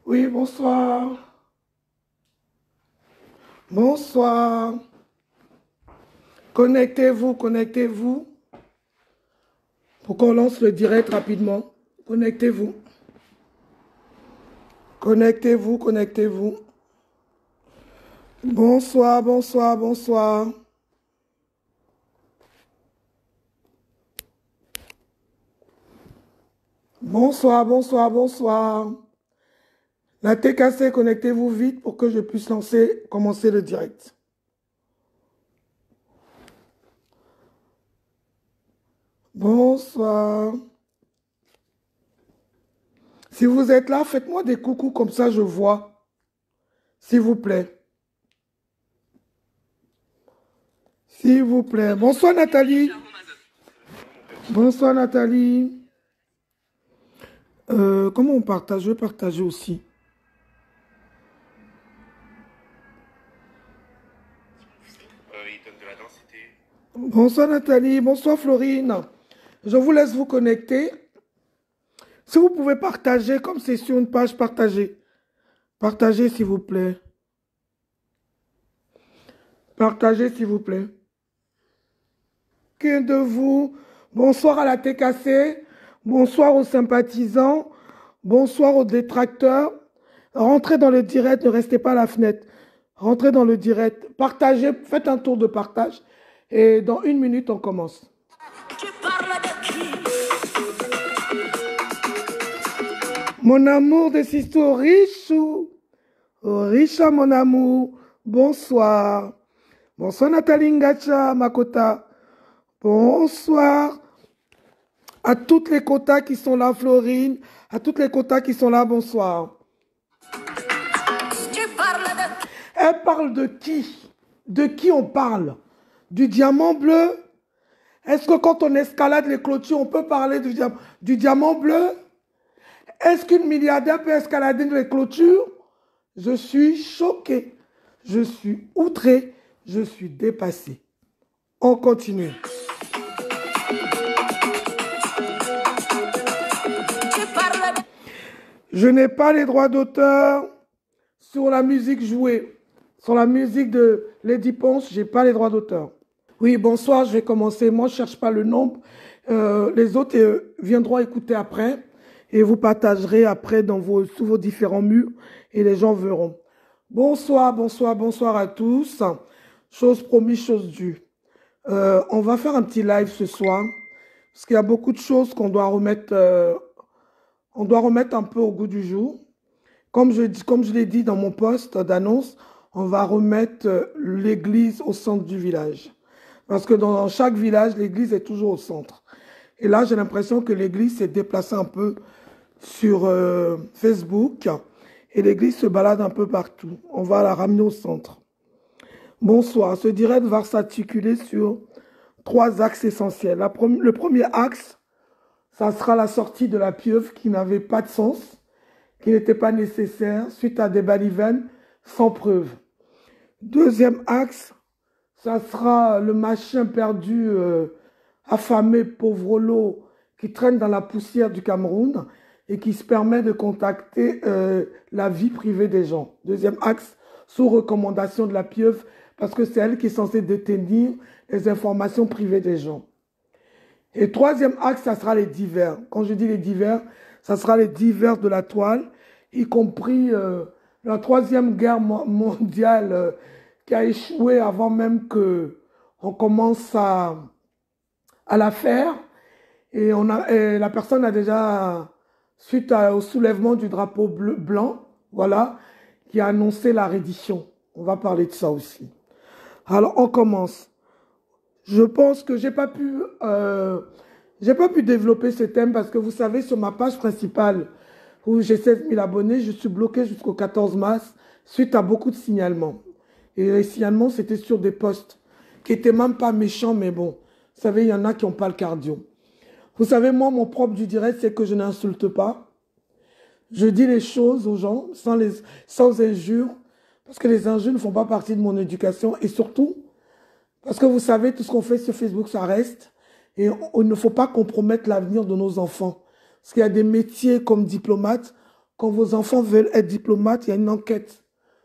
Oui, bonsoir. Bonsoir. Connectez-vous, connectez-vous pour qu'on lance le direct rapidement. Connectez-vous. Connectez-vous, connectez-vous. Bonsoir, bonsoir, bonsoir. Bonsoir, bonsoir, bonsoir. La TKC, connectez-vous vite pour que je puisse commencer le direct. Bonsoir. Si vous êtes là, faites-moi des coucous comme ça je vois. S'il vous plaît. S'il vous plaît. Bonsoir Nathalie. Bonsoir Nathalie. Comment on partage? Je vais partager aussi. Bonsoir Nathalie. Bonsoir Florine. Je vous laisse vous connecter. Si vous pouvez partager, comme c'est sur une page, partagez. Partagez s'il vous plaît. Partagez s'il vous plaît. Qu'un de vous, bonsoir à la TKC, bonsoir aux sympathisants, bonsoir aux détracteurs. Rentrez dans le direct, ne restez pas à la fenêtre. Rentrez dans le direct, partagez, faites un tour de partage et dans 1 minute, on commence. Tu parles de qui? Mon amour de Sisto Richou. Richa, mon amour. Bonsoir. Bonsoir Nathalie Ngacha, Makota. Bonsoir à toutes les quotas qui sont là, Florine. À toutes les quotas qui sont là, bonsoir. Tu parles de... Elle parle de qui? De qui on parle? Du diamant bleu? Est-ce que quand on escalade les clôtures, on peut parler du diamant bleu? Est-ce qu'une milliardaire peut escalader les clôtures? Je suis choquée. Je suis outrée. Je suis dépassée. On continue. Je n'ai pas les droits d'auteur sur la musique jouée. Sur la musique de Lady Ponce, je n'ai pas les droits d'auteur. Oui, bonsoir, je vais commencer. Moi, je ne cherche pas le nombre. Les autres viendront écouter après et vous partagerez après sous vos différents murs et les gens verront. Bonsoir, bonsoir, bonsoir à tous. Chose promise, chose due. On va faire un petit live ce soir parce qu'il y a beaucoup de choses qu'on doit remettre... on doit remettre un peu au goût du jour. Comme je l'ai dit dans mon post d'annonce, on va remettre l'église au centre du village. Parce que dans chaque village, l'église est toujours au centre. Et là, j'ai l'impression que l'église s'est déplacée un peu sur Facebook. Et l'église se balade un peu partout. On va la ramener au centre. Bonsoir. Ce direct va s'articuler sur 3 axes essentiels. Le premier axe, ça sera la sortie de la pieuvre qui n'avait pas de sens, qui n'était pas nécessaire, suite à des balivernes sans preuve. Deuxième axe, ça sera le machin perdu, affamé, pauvre lot, qui traîne dans la poussière du Cameroun et qui se permet de contacter la vie privée des gens. Deuxième axe, sous recommandation de la pieuvre, parce que c'est elle qui est censée détenir les informations privées des gens. Et troisième axe, ça sera les divers. Quand je dis les divers, ça sera les divers de la toile, y compris la Troisième Guerre mondiale qui a échoué avant même qu'on commence à la faire. Et la personne a déjà, suite au soulèvement du drapeau blanc, voilà, qui a annoncé la reddition. On va parler de ça aussi. Alors, on commence. Je pense que j'ai pas pu développer ce thème parce que vous savez, sur ma page principale où j'ai 16 000 abonnés, je suis bloqué jusqu'au 14 mars suite à beaucoup de signalements. Et les signalements, c'était sur des posts qui n'étaient même pas méchants, mais bon, vous savez, il y en a qui n'ont pas le cardio. Vous savez, moi, mon propre du direct, c'est que je n'insulte pas. Je dis les choses aux gens sans injures, parce que les injures ne font pas partie de mon éducation et surtout, parce que vous savez, tout ce qu'on fait sur Facebook, ça reste. Et il ne faut pas compromettre l'avenir de nos enfants. Parce qu'il y a des métiers comme diplomate, quand vos enfants veulent être diplomates, il y a une enquête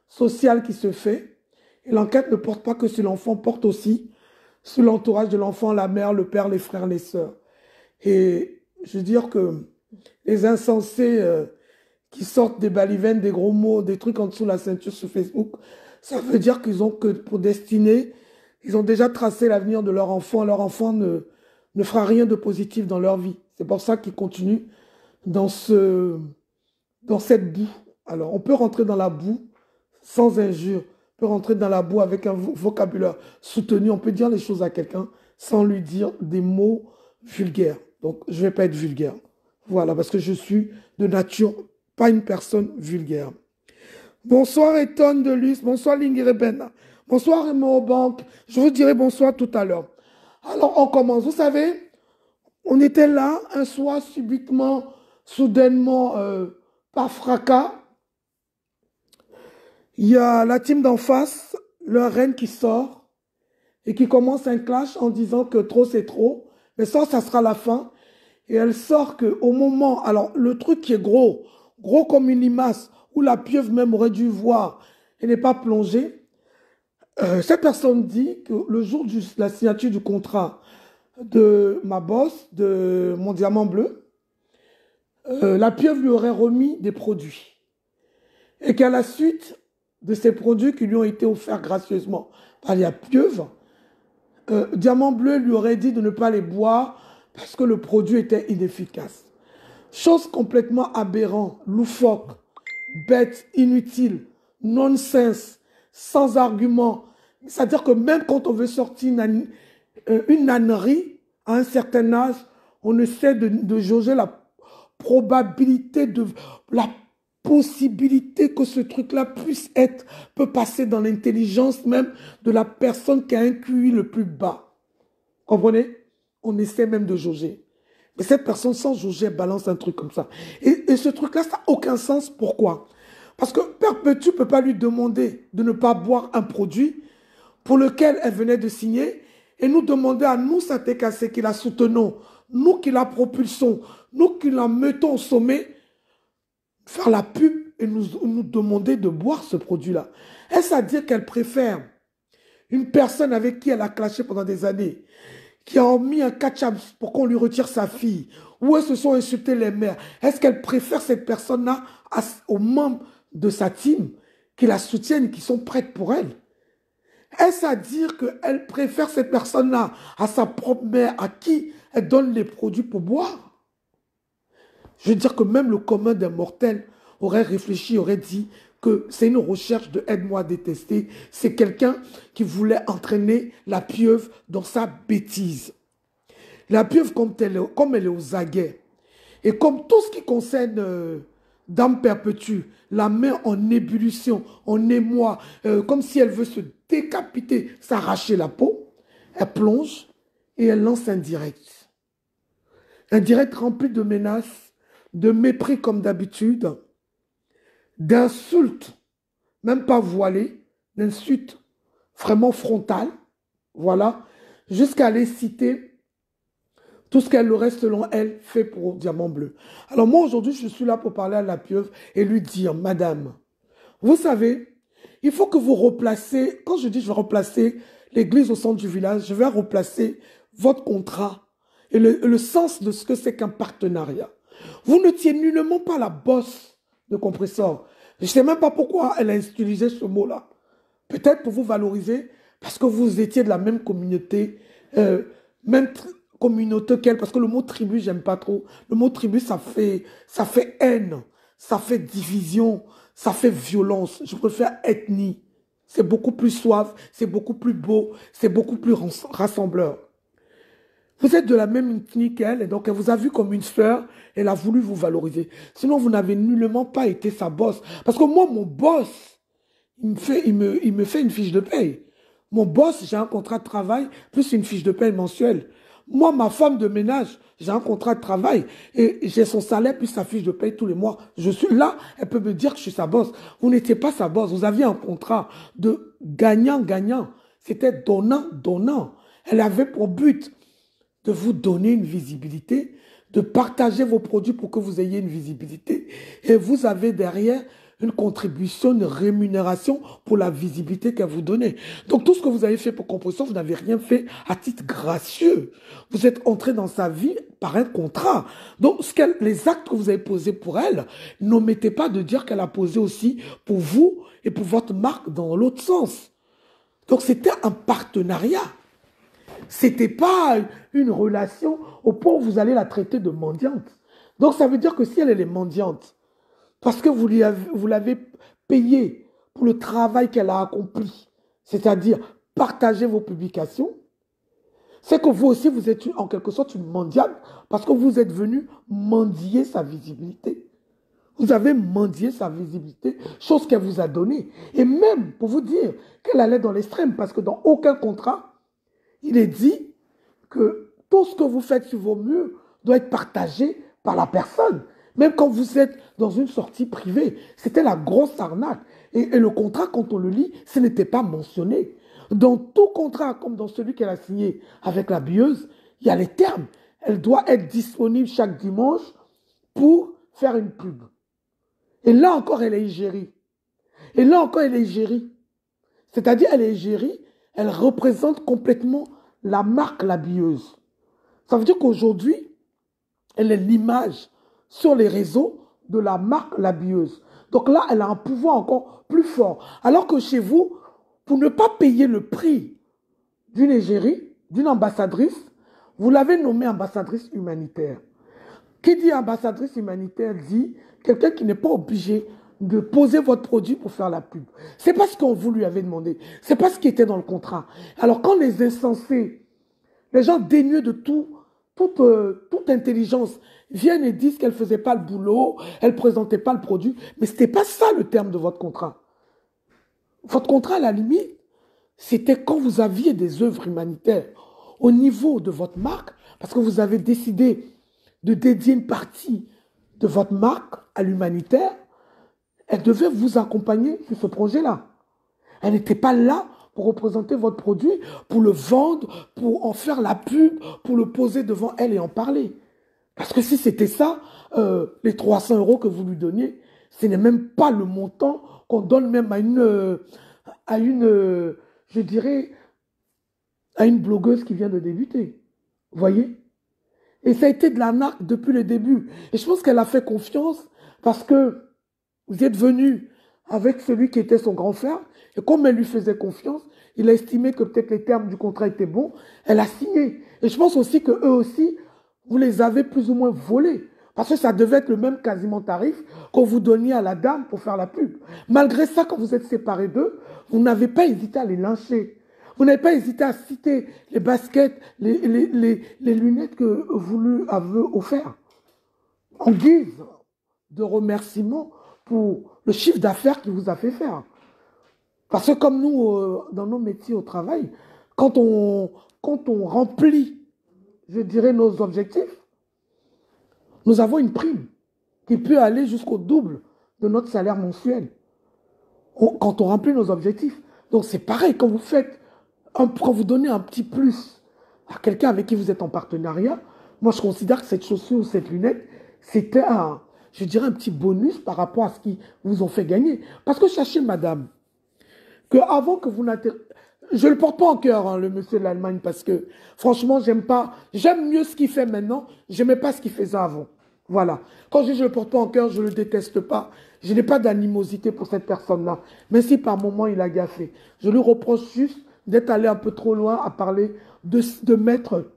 sociale qui se fait. Et l'enquête ne porte pas que sur l'enfant, porte aussi sur l'entourage de l'enfant, la mère, le père, les frères, les sœurs. Et je veux dire que les insensés qui sortent des balivernes, des gros mots, des trucs en dessous de la ceinture sur Facebook, ça veut dire qu'ils ont que pour destinée, ils ont déjà tracé l'avenir de leur enfant. Leur enfant ne fera rien de positif dans leur vie. C'est pour ça qu'ils continuent dans cette boue. Alors, on peut rentrer dans la boue sans injure. On peut rentrer dans la boue avec un vocabulaire soutenu. On peut dire les choses à quelqu'un sans lui dire des mots vulgaires. Donc, je ne vais pas être vulgaire. Voilà, parce que je suis de nature pas une personne vulgaire. Bonsoir Eton de Lys, bonsoir Lingireben, bonsoir Raymond Banque. Je vous dirai bonsoir tout à l'heure. Alors, on commence. Vous savez, on était là un soir subitement, soudainement, par fracas. Il y a la team d'en face, leur reine qui sort et qui commence un clash en disant que trop c'est trop. Mais ça sera la fin. Et elle sort qu'au moment, alors le truc qui est gros comme une limace, où la pieuvre même aurait dû voir et n'est pas plongée, cette personne dit que le jour de la signature du contrat de ma boss, de mon diamant bleu, la pieuvre lui aurait remis des produits. Et qu'à la suite de ces produits qui lui ont été offerts gracieusement par la pieuvre, Diamant Bleu lui aurait dit de ne pas les boire parce que le produit était inefficace. Chose complètement aberrante, loufoque, bête, inutile, nonsense, sans argument. C'est-à-dire que même quand on veut sortir une ânerie à un certain âge, on essaie de jauger la probabilité, la possibilité que ce truc-là peut passer dans l'intelligence même de la personne qui a un QI le plus bas. Comprenez? On essaie même de jauger. Mais cette personne, sans jauger, elle balance un truc comme ça. Et ce truc-là, ça n'a aucun sens. Pourquoi? Parce que Perpétue ne peut pas lui demander de ne pas boire un produit pour lequel elle venait de signer et nous demander à nous, Satekase, qui la soutenons, nous qui la propulsons, nous qui la mettons au sommet, faire la pub et nous demander de boire ce produit-là. Est-ce à dire qu'elle préfère une personne avec qui elle a clashé pendant des années, qui a mis un catch-up pour qu'on lui retire sa fille, ou elles se sont insultées les mères? Est-ce qu'elle préfère cette personne-là aux membres de sa team qui la soutiennent, qui sont prêtes pour elle? Est-ce à dire qu'elle préfère cette personne-là à sa propre mère, à qui elle donne les produits pour boire? Je veux dire que même le commun des mortels aurait réfléchi, aurait dit que c'est une recherche de aide-moi à détester. C'est quelqu'un qui voulait entraîner la pieuvre dans sa bêtise. La pieuvre, comme elle est aux aguets, et comme tout ce qui concerne Dame Perpétue, la main en ébullition, en émoi, comme si elle veut se décapiter, s'arracher la peau, elle plonge et elle lance un direct. Un direct rempli de menaces, de mépris comme d'habitude, d'insultes, même pas voilées, d'insultes vraiment frontales, voilà, jusqu'à aller citer tout ce qu'elle aurait, selon elle, fait pour Diamant Bleu. Alors moi, aujourd'hui, je suis là pour parler à la pieuvre et lui dire, madame, vous savez, il faut que vous replacez, quand je dis je vais replacer l'église au centre du village, je vais replacer votre contrat et le sens de ce que c'est qu'un partenariat. Vous ne tiez nullement pas la bosse de Compressor. Je ne sais même pas pourquoi elle a utilisé ce mot-là. Peut-être pour vous valoriser, parce que vous étiez de la même communauté, même communauté qu'elle, parce que le mot tribu, j'aime pas trop. Le mot tribu, ça fait haine, ça fait division, ça fait violence. Je préfère ethnie. C'est beaucoup plus suave, c'est beaucoup plus beau, c'est beaucoup plus rassembleur. Vous êtes de la même ethnie qu'elle, et donc elle vous a vu comme une sœur, elle a voulu vous valoriser. Sinon, vous n'avez nullement pas été sa boss. Parce que moi, mon boss, il me fait une fiche de paye. Mon boss, j'ai un contrat de travail, plus une fiche de paye mensuelle. Moi, ma femme de ménage, j'ai un contrat de travail, et j'ai son salaire, plus sa fiche de paye tous les mois. Je suis là, elle peut me dire que je suis sa boss. Vous n'étiez pas sa boss, vous aviez un contrat de gagnant-gagnant. C'était donnant-donnant. Elle avait pour but de vous donner une visibilité, de partager vos produits pour que vous ayez une visibilité. Et vous avez derrière une contribution, une rémunération pour la visibilité qu'elle vous donnait. Donc tout ce que vous avez fait pour Composition, vous n'avez rien fait à titre gracieux. Vous êtes entré dans sa vie par un contrat. Donc les actes que vous avez posés pour elle, n'omettez pas de dire qu'elle a posé aussi pour vous et pour votre marque dans l'autre sens. Donc c'était un partenariat. C'était pas une relation au point où vous allez la traiter de mendiante. Donc ça veut dire que si elle est mendiante, parce que vous l'avez payée pour le travail qu'elle a accompli, c'est-à-dire partager vos publications, c'est que vous aussi, vous êtes en quelque sorte une mendiante parce que vous êtes venu mendier sa visibilité. Vous avez mendié sa visibilité, chose qu'elle vous a donnée. Et même pour vous dire qu'elle allait dans l'extrême, parce que dans aucun contrat, il est dit que tout ce que vous faites sur vos murs doit être partagé par la personne. Même quand vous êtes dans une sortie privée, c'était la grosse arnaque. Et le contrat, quand on le lit, ce n'était pas mentionné. Dans tout contrat, comme dans celui qu'elle a signé avec la bieuse, il y a les termes. Elle doit être disponible chaque dimanche pour faire une pub. Et là encore, elle est égérie. Et là encore, elle est égérie. C'est-à-dire, elle est égérie, elle représente complètement la marque La Bieuse. Ça veut dire qu'aujourd'hui, elle est l'image sur les réseaux de la marque La Bieuse. Donc là, elle a un pouvoir encore plus fort. Alors que chez vous, pour ne pas payer le prix d'une égérie, d'une ambassadrice, vous l'avez nommée ambassadrice humanitaire. Qui dit ambassadrice humanitaire dit quelqu'un qui n'est pas obligé de poser votre produit pour faire la pub. C'est pas ce qu'on vous lui avez demandé. C'est pas ce qui était dans le contrat. Alors quand les insensés, les gens dénués de toute intelligence, viennent et disent qu'elle ne faisait pas le boulot, elle ne présentait pas le produit, mais ce n'était pas ça le terme de votre contrat. Votre contrat, à la limite, c'était quand vous aviez des œuvres humanitaires au niveau de votre marque, parce que vous avez décidé de dédier une partie de votre marque à l'humanitaire, elle devait vous accompagner sur ce projet-là. Elle n'était pas là pour représenter votre produit, pour le vendre, pour en faire la pub, pour le poser devant elle et en parler. Parce que si c'était ça, les 300 € que vous lui donniez, ce n'est même pas le montant qu'on donne même je dirais, à une blogueuse qui vient de débuter. Vous voyez? Et ça a été de l'arnaque depuis le début. Et je pense qu'elle a fait confiance parce que vous êtes venu avec celui qui était son grand frère. Et comme elle lui faisait confiance, il a estimé que peut-être les termes du contrat étaient bons. Elle a signé. Et je pense aussi qu'eux aussi, vous les avez plus ou moins volés. Parce que ça devait être le même quasiment tarif qu'on vous donniez à la dame pour faire la pub. Malgré ça, quand vous êtes séparés d'eux, vous n'avez pas hésité à les lyncher. Vous n'avez pas hésité à citer les baskets, les lunettes que vous lui avez offertes. En guise de remerciement pour le chiffre d'affaires qu'il vous a fait faire. Parce que comme nous, dans nos métiers au travail, quand on remplit, je dirais, nos objectifs, nous avons une prime qui peut aller jusqu'au double de notre salaire mensuel. Quand on remplit nos objectifs. Donc c'est pareil, quand vous donnez un petit plus à quelqu'un avec qui vous êtes en partenariat, moi je considère que cette chaussure ou cette lunette, c'était je dirais un petit bonus par rapport à ce qu'ils vous ont fait gagner. Parce que sachez, madame, que avant que vous n'atterrissiez, je ne le porte pas en cœur, hein, le monsieur de l'Allemagne, parce que franchement, j'aime mieux ce qu'il fait maintenant, je n'aimais pas ce qu'il faisait avant. Voilà. Quand je ne le porte pas en cœur, je ne le déteste pas. Je n'ai pas d'animosité pour cette personne-là. Mais si par moment il a gaffé, je lui reproche juste d'être allé un peu trop loin à parler de mettre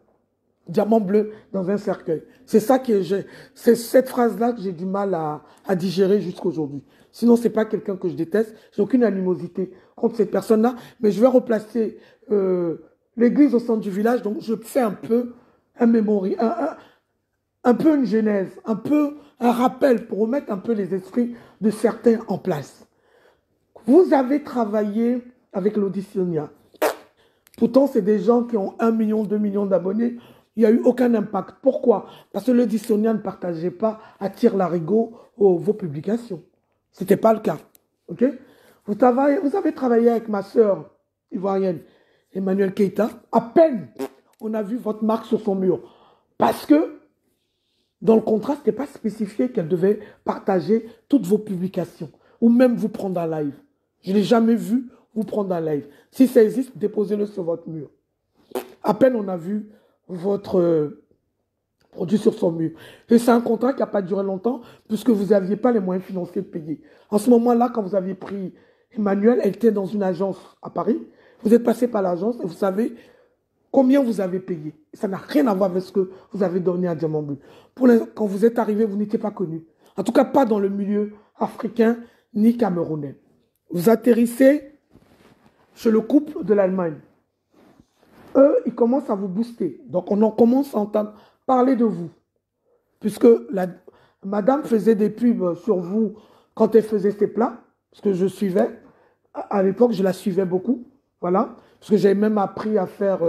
diamant bleu dans un cercueil. C'est c'est cette phrase-là que j'ai du mal à digérer jusqu'à aujourd'hui. Sinon, ce n'est pas quelqu'un que je déteste. J'ai aucune animosité contre cette personne-là. Mais je vais replacer l'église au centre du village. Donc, je fais un peu un mémori, un peu une genèse, un peu un rappel pour remettre un peu les esprits de certains en place. Vous avez travaillé avec l'Auditionia. Pourtant, c'est des gens qui ont 1 million, 2 millions d'abonnés. Il n'y a eu aucun impact. Pourquoi? Parce que l'Auditionia ne partageait pas à tire-larigot vos publications. Ce n'était pas le cas. Okay? Vous avez travaillé avec ma sœur ivoirienne, Emmanuel Keita. À peine, on a vu votre marque sur son mur. Parce que Dans le contrat, ce n'était pas spécifié qu'elle devait partager toutes vos publications ou même vous prendre un live. Je ne l'ai jamais vu vous prendre un live. Si ça existe, déposez-le sur votre mur. À peine on a vu votre produit sur son mur. Et c'est un contrat qui n'a pas duré longtemps puisque vous n'aviez pas les moyens financiers de payer. En ce moment-là, quand vous aviez pris Emmanuel, elle était dans une agence à Paris. Vous êtes passé par l'agence et vous savez combien vous avez payé. Ça n'a rien à voir avec ce que vous avez donné à Diamant Bleu. Quand vous êtes arrivé, vous n'étiez pas connu. En tout cas, pas dans le milieu africain ni camerounais. Vous atterrissez chez le couple de l'Allemagne. Eux, ils commencent à vous booster. Donc, on en commence à entendre parler de vous. Puisque madame faisait des pubs sur vous quand elle faisait ses plats. Parce que je suivais. À l'époque, je la suivais beaucoup. Voilà. Parce que j'avais même appris à faire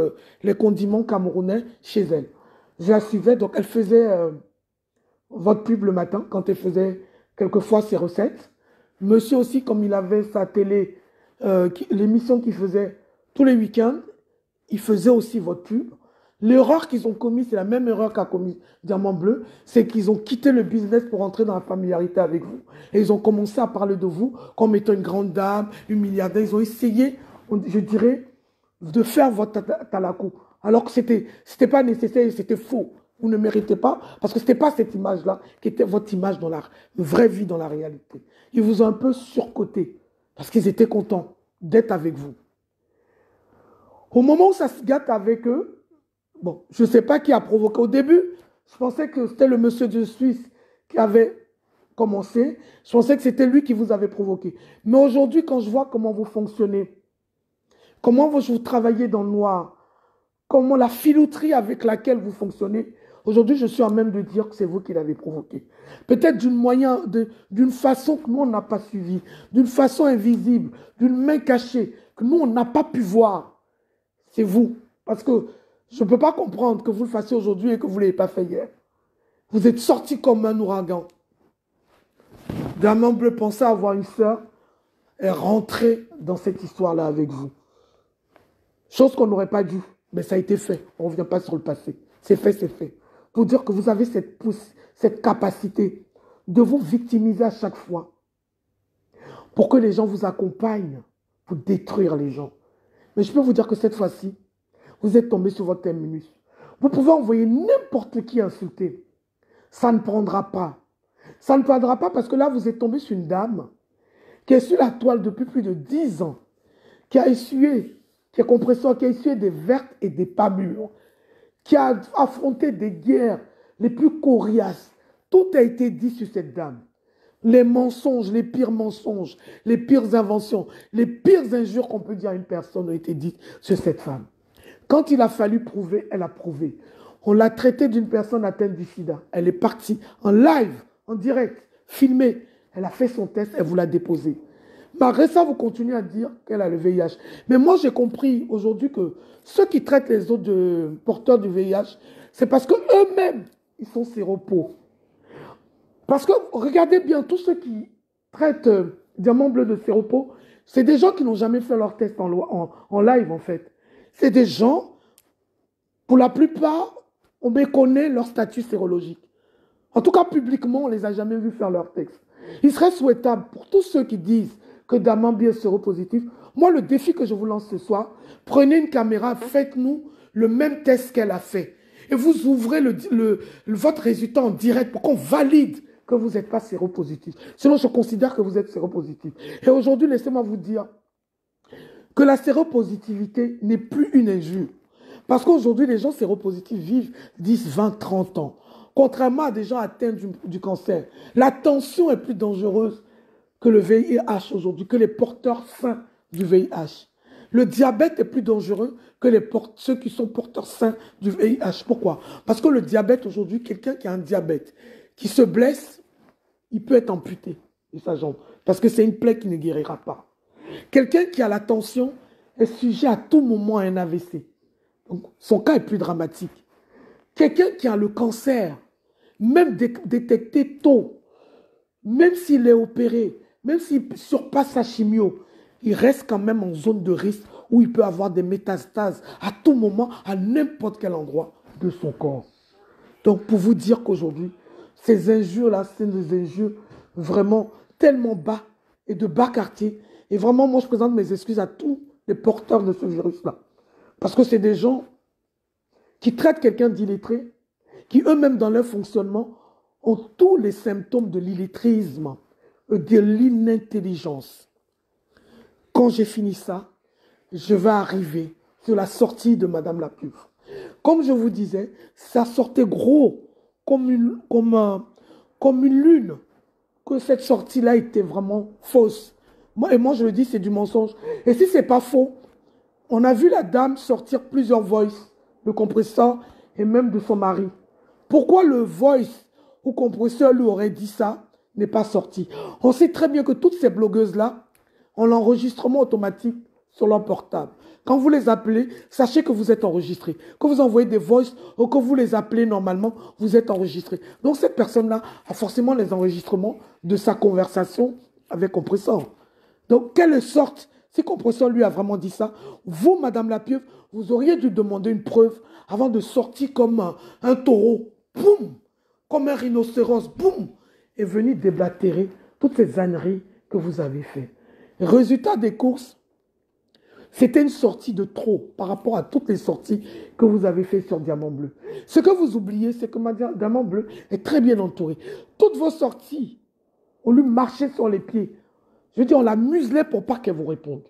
les condiments camerounais chez elle. Je la suivais. Donc, elle faisait votre pub le matin quand elle faisait quelquefois ses recettes. Monsieur aussi, comme il avait sa télé, l'émission qu'il faisait tous les week-ends, il faisait aussi votre pub. L'erreur qu'ils ont commise, c'est la même erreur qu'a commis Diamant Bleu, c'est qu'ils ont quitté le business pour entrer dans la familiarité avec vous. Et ils ont commencé à parler de vous comme étant une grande dame, une milliardaire. Ils ont essayé, je dirais, de faire votre talakou. Alors que c'était pas nécessaire, c'était faux. Vous ne méritez pas, parce que ce n'était pas cette image-là qui était votre image dans la vraie vie, dans la réalité. Ils vous ont un peu surcoté, parce qu'ils étaient contents d'être avec vous. Au moment où ça se gâte avec eux, bon, je ne sais pas qui a provoqué. Au début, je pensais que c'était le monsieur de Suisse qui avait commencé. Je pensais que c'était lui qui vous avait provoqué. Mais aujourd'hui, quand je vois comment vous fonctionnez, comment vous travaillez dans le noir, comment la filouterie avec laquelle vous fonctionnez, aujourd'hui, je suis en même de dire que c'est vous qui l'avez provoqué. Peut-être d'une façon que nous, on n'a pas suivi, d'une façon invisible, d'une main cachée, que nous, on n'a pas pu voir. C'est vous. Parce que je ne peux pas comprendre que vous le fassiez aujourd'hui et que vous ne l'ayez pas fait hier. Vous êtes sorti comme un ouragan. Diamant Bleu pensait avoir une sœur et rentrer dans cette histoire-là avec vous. Chose qu'on n'aurait pas dû, mais ça a été fait. On ne revient pas sur le passé. C'est fait, c'est fait. Pour dire que vous avez cette capacité de vous victimiser à chaque fois pour que les gens vous accompagnent pour détruire les gens. Mais je peux vous dire que cette fois-ci, vous êtes tombé sur votre terminus. Vous pouvez envoyer n'importe qui insulter. Ça ne prendra pas. Ça ne prendra pas parce que là, vous êtes tombé sur une dame qui est sur la toile depuis plus de 10 ans, qui a essuyé, qui est compresseur, qui a essuyé des vertes et des pas mûres, qui a affronté des guerres les plus coriaces. Tout a été dit sur cette dame. Les mensonges, les pires mensonges, les pires inventions, les pires injures qu'on peut dire à une personne ont été dites sur cette femme. Quand il a fallu prouver, elle a prouvé. On l'a traitée d'une personne atteinte du sida. Elle est partie en live, en direct, filmée. Elle a fait son test, elle vous l'a déposé. Malgré ça, vous continuez à dire qu'elle a le VIH. Mais moi, j'ai compris aujourd'hui que ceux qui traitent les autres de porteurs du VIH, c'est parce qu'eux-mêmes, ils sont séropos. Parce que, regardez bien, tous ceux qui traitent Diamant Bleu de séropos, c'est des gens qui n'ont jamais fait leur test en live, en fait. C'est des gens, pour la plupart, on méconnaît leur statut sérologique. En tout cas, publiquement, on ne les a jamais vus faire leur test. Il serait souhaitable pour tous ceux qui disent que Diamant Bleu est séropositif. Moi, le défi que je vous lance ce soir, prenez une caméra, faites-nous le même test qu'elle a fait. Et vous ouvrez votre résultat en direct pour qu'on valide que vous n'êtes pas séropositif. Sinon, je considère que vous êtes séropositif. Et aujourd'hui, laissez-moi vous dire que la séropositivité n'est plus une injure. Parce qu'aujourd'hui, les gens séropositifs vivent 10, 20, 30 ans. Contrairement à des gens atteints du cancer. La tension est plus dangereuse que le VIH aujourd'hui, que les porteurs sains du VIH. Le diabète est plus dangereux que ceux qui sont porteurs sains du VIH. Pourquoi? Parce que le diabète aujourd'hui, quelqu'un qui a un diabète, qui se blesse, il peut être amputé de sa jambe. Parce que c'est une plaie qui ne guérira pas. Quelqu'un qui a la tension est sujet à tout moment à un AVC. Donc, son cas est plus dramatique. Quelqu'un qui a le cancer, même détecté tôt, même s'il est opéré, même s'il surpasse sa chimio, il reste quand même en zone de risque où il peut avoir des métastases à tout moment, à n'importe quel endroit de son corps. Donc, pour vous dire qu'aujourd'hui, ces injures-là, c'est des injures vraiment tellement bas et de bas quartier. Et vraiment, moi, je présente mes excuses à tous les porteurs de ce virus-là. Parce que c'est des gens qui traitent quelqu'un d'illettré, qui eux-mêmes, dans leur fonctionnement, ont tous les symptômes de l'illettrisme, de l'inintelligence. Quand j'ai fini ça, je vais arriver sur la sortie de Madame la Pieuvre. Comme je vous disais, ça sortait gros, comme une lune, que cette sortie-là était vraiment fausse. Moi, je le dis, c'est du mensonge. Et si ce n'est pas faux, on a vu la dame sortir plusieurs voices, le compresseur et même de son mari. Pourquoi le voice ou compresseur lui aurait dit ça n'est pas sorti? On sait très bien que toutes ces blogueuses-là ont l'enregistrement automatique sur leur portable. Quand vous les appelez, sachez que vous êtes enregistré. Que vous envoyez des voices ou que vous les appelez normalement, vous êtes enregistré. Donc cette personne-là a forcément les enregistrements de sa conversation avec compresseur. Donc quelle sorte, si compresseur lui a vraiment dit ça, vous, Madame la Pieuvre, vous auriez dû demander une preuve avant de sortir comme un taureau, boum, comme un rhinocéros, boum, et venir déblatérer toutes ces âneries que vous avez faites. Résultat des courses, c'était une sortie de trop par rapport à toutes les sorties que vous avez faites sur Diamant Bleu. Ce que vous oubliez, c'est que Diamant Bleu est très bien entouré. Toutes vos sorties, on lui marchait sur les pieds. Je veux dire, on la muselait pour pas qu'elle vous réponde.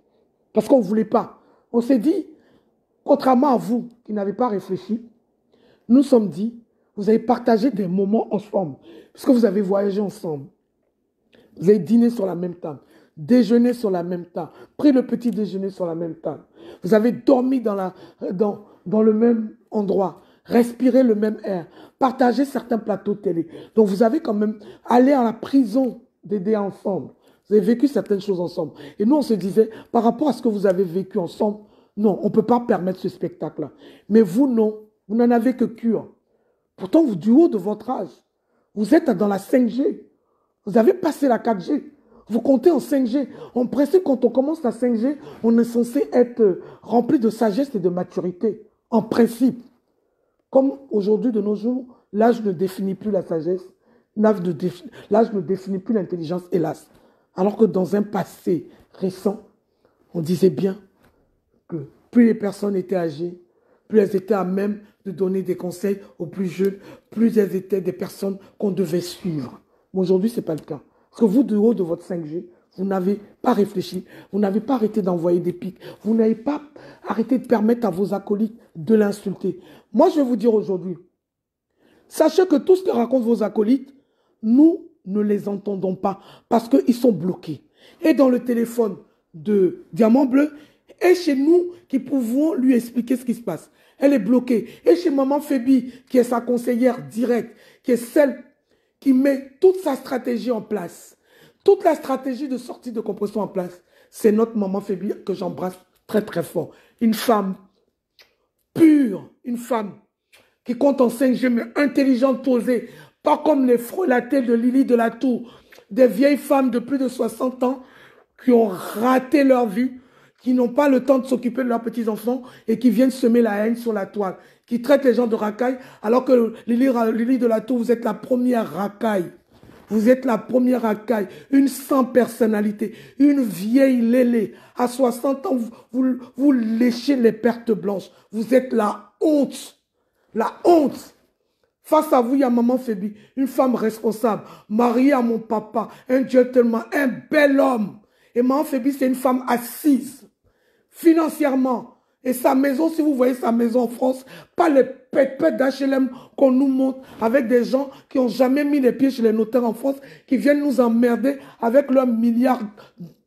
Parce qu'on ne voulait pas. On s'est dit, contrairement à vous qui n'avez pas réfléchi, nous sommes dit, vous avez partagé des moments ensemble. Parce que vous avez voyagé ensemble. Vous avez dîné sur la même table. Déjeuner sur la même table, pris le petit déjeuner sur la même table. Vous avez dormi dans le même endroit, respiré le même air, partagé certains plateaux télé. Donc vous avez quand même allé à la prison d'aider ensemble. Vous avez vécu certaines choses ensemble. Et nous, on se disait, par rapport à ce que vous avez vécu ensemble, non, on ne peut pas permettre ce spectacle-là. Mais vous, non, vous n'en avez que cure. Pourtant, vous, du haut de votre âge, vous êtes dans la 5G. Vous avez passé la 4G. Vous comptez en 5G. En principe, quand on commence la 5G, on est censé être rempli de sagesse et de maturité. En principe. Comme aujourd'hui, de nos jours, l'âge ne définit plus la sagesse. L'âge ne définit plus l'intelligence, hélas. Alors que dans un passé récent, on disait bien que plus les personnes étaient âgées, plus elles étaient à même de donner des conseils aux plus jeunes, plus elles étaient des personnes qu'on devait suivre. Mais aujourd'hui, ce n'est pas le cas. Parce que vous, du haut de votre 5G, vous n'avez pas réfléchi, vous n'avez pas arrêté d'envoyer des pics, vous n'avez pas arrêté de permettre à vos acolytes de l'insulter. Moi, je vais vous dire aujourd'hui, sachez que tout ce que racontent vos acolytes, nous ne les entendons pas parce qu'ils sont bloqués. Et dans le téléphone de Diamant Bleu, et chez nous qui pouvons lui expliquer ce qui se passe. Elle est bloquée. Et chez Maman Fébi, qui est sa conseillère directe, qui est celle qui met toute sa stratégie en place, toute la stratégie de sortie de compression en place, c'est notre Maman Fébi que j'embrasse très très fort. Une femme pure, une femme qui compte en 5G, mais intelligente, posée, pas comme les frelatées de Lily de la Tour, des vieilles femmes de plus de 60 ans qui ont raté leur vie, qui n'ont pas le temps de s'occuper de leurs petits-enfants et qui viennent semer la haine sur la toile, qui traitent les gens de racailles, alors que Lily de la Tour, vous êtes la première racaille. Vous êtes la première racaille, une sans personnalité, une vieille lélé. À 60 ans, vous léchez les pertes blanches. Vous êtes la honte. La honte. Face à vous, il y a Maman Fébi, une femme responsable, mariée à mon papa, un gentleman, un bel homme. Et Maman Fébi, c'est une femme assise, financièrement. Et sa maison, si vous voyez sa maison en France, pas les pètes d'HLM qu'on nous montre avec des gens qui n'ont jamais mis les pieds chez les notaires en France, qui viennent nous emmerder avec leurs milliards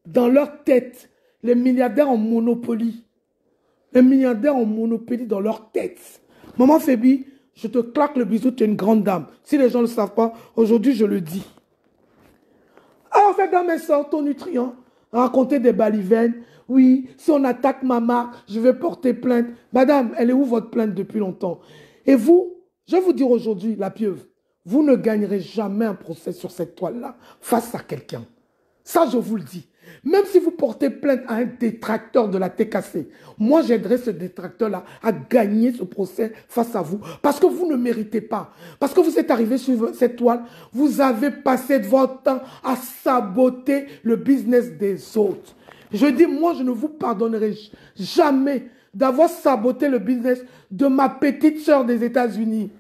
dans leur tête. Les milliardaires en monopoly. Les milliardaires en monopoly dans leur tête. Maman Fébi, je te claque le bisou, tu es une grande dame. Si les gens ne le savent pas, aujourd'hui je le dis. Alors cette dame, elle sort au nutrient, raconter des balivernes. Oui, si on attaque ma marque, je vais porter plainte. Madame, elle est où votre plainte depuis longtemps? Et vous, je vais vous dire aujourd'hui, la pieuvre, vous ne gagnerez jamais un procès sur cette toile-là face à quelqu'un. Ça, je vous le dis. Même si vous portez plainte à un détracteur de la TKC, moi j'aiderai ce détracteur-là à gagner ce procès face à vous. Parce que vous ne méritez pas. Parce que vous êtes arrivé sur cette toile, vous avez passé votre temps à saboter le business des autres. Je dis, moi je ne vous pardonnerai jamais d'avoir saboté le business de ma petite sœur des États-Unis,